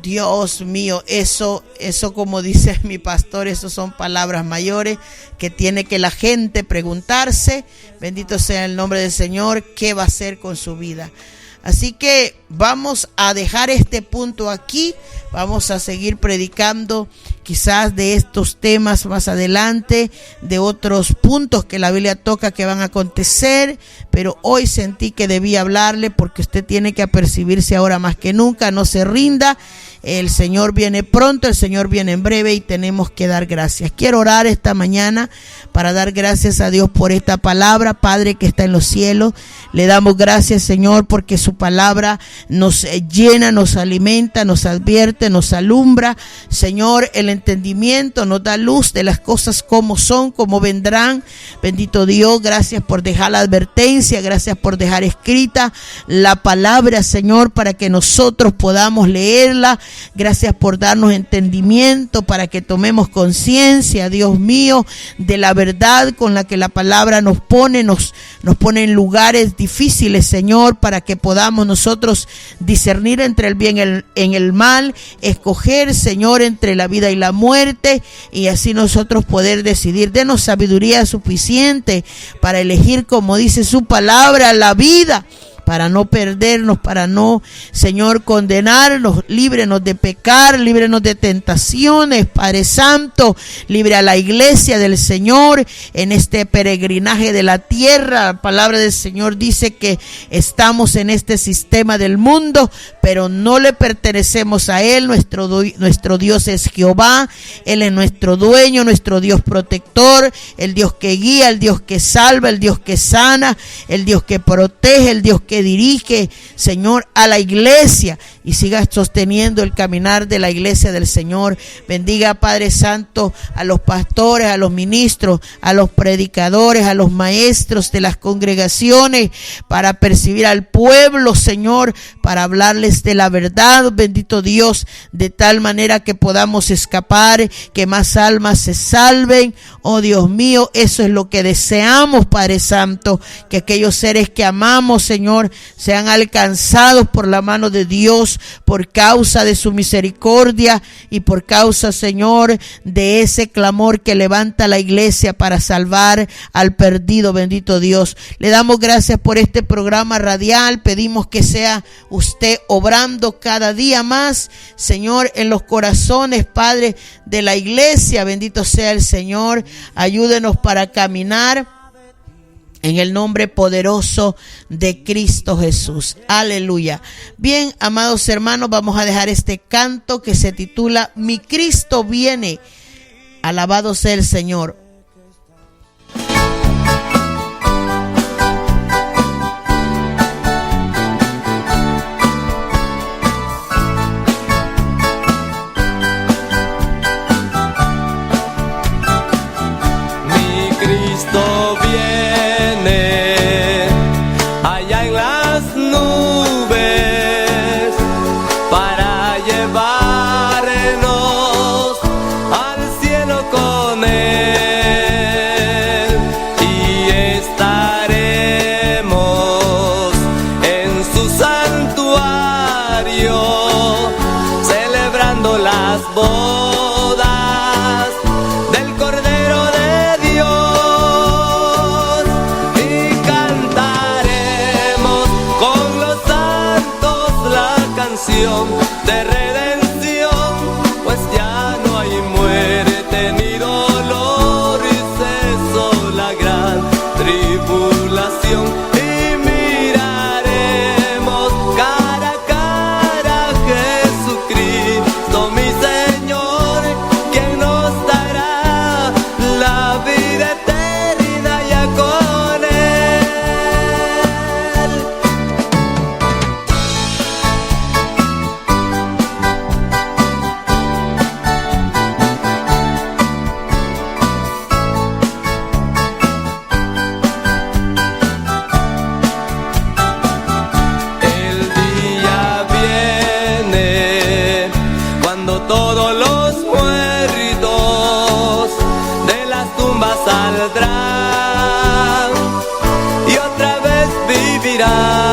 Dios mío, eso como dice mi pastor, eso son palabras mayores que tiene que la gente preguntarse. Bendito sea el nombre del Señor, ¿qué va a hacer con su vida? Así que vamos a dejar este punto aquí, vamos a seguir predicando quizás de estos temas más adelante, de otros puntos que la Biblia toca que van a acontecer, pero hoy sentí que debía hablarle porque usted tiene que apercibirse ahora más que nunca, no se rinda. El Señor viene pronto, el Señor viene en breve y tenemos que dar gracias. Quiero orar esta mañana para dar gracias a Dios por esta palabra. Padre que está en los cielos, le damos gracias, Señor, porque su palabra nos llena, nos alimenta, nos advierte, nos alumbra. Señor, el entendimiento nos da luz de las cosas como son, como vendrán. Bendito Dios, gracias por dejar la advertencia, gracias por dejar escrita la palabra, Señor, para que nosotros podamos leerla. Gracias por darnos entendimiento para que tomemos conciencia, Dios mío, de la verdad con la que la palabra nos pone en lugares difíciles, Señor, para que podamos nosotros discernir entre el bien y el mal, escoger, Señor, entre la vida y la muerte, y así nosotros poder decidir. Denos sabiduría suficiente para elegir, como dice su palabra, la vida, para no perdernos, para no, Señor, condenarnos. Líbrenos de pecar, líbrenos de tentaciones, Padre Santo. Libre a la iglesia del Señor en este peregrinaje de la tierra. La palabra del Señor dice que estamos en este sistema del mundo, pero no le pertenecemos a Él. Nuestro Dios es Jehová. Él es nuestro dueño, nuestro Dios protector, el Dios que guía, el Dios que salva, el Dios que sana, el Dios que protege, el Dios que dirige, Señor, a la iglesia, y siga sosteniendo el caminar de la iglesia del Señor. Bendiga, Padre Santo, a los pastores, a los ministros, a los predicadores, a los maestros de las congregaciones, para percibir al pueblo, Señor, para hablarles de la verdad, bendito Dios, de tal manera que podamos escapar, que más almas se salven. Oh Dios mío, eso es lo que deseamos, Padre Santo, que aquellos seres que amamos, Señor, sean alcanzados por la mano de Dios, por causa de su misericordia y por causa, Señor, de ese clamor que levanta la iglesia para salvar al perdido. Bendito Dios, le damos gracias por este programa radial. Pedimos que sea usted obrando cada día más, Señor, en los corazones, Padre, de la iglesia. Bendito sea el Señor. Ayúdenos para caminar en el nombre poderoso de Cristo Jesús. Aleluya. Bien, amados hermanos, vamos a dejar este canto que se titula Mi Cristo viene. Alabado sea el Señor. Mi Cristo viene allá en las nubes para llevarnos al cielo con Él, y estaremos salvación, de redención, pues ya no hay muerte ni dolor y cesó la gran tribulación. Y miraremos cara a cara a Jesucristo, mi Señor, quien nos dará la vida eterna ya con Él. El día viene cuando todos los muertos de las tumbas saldrán y otra vez vivirán.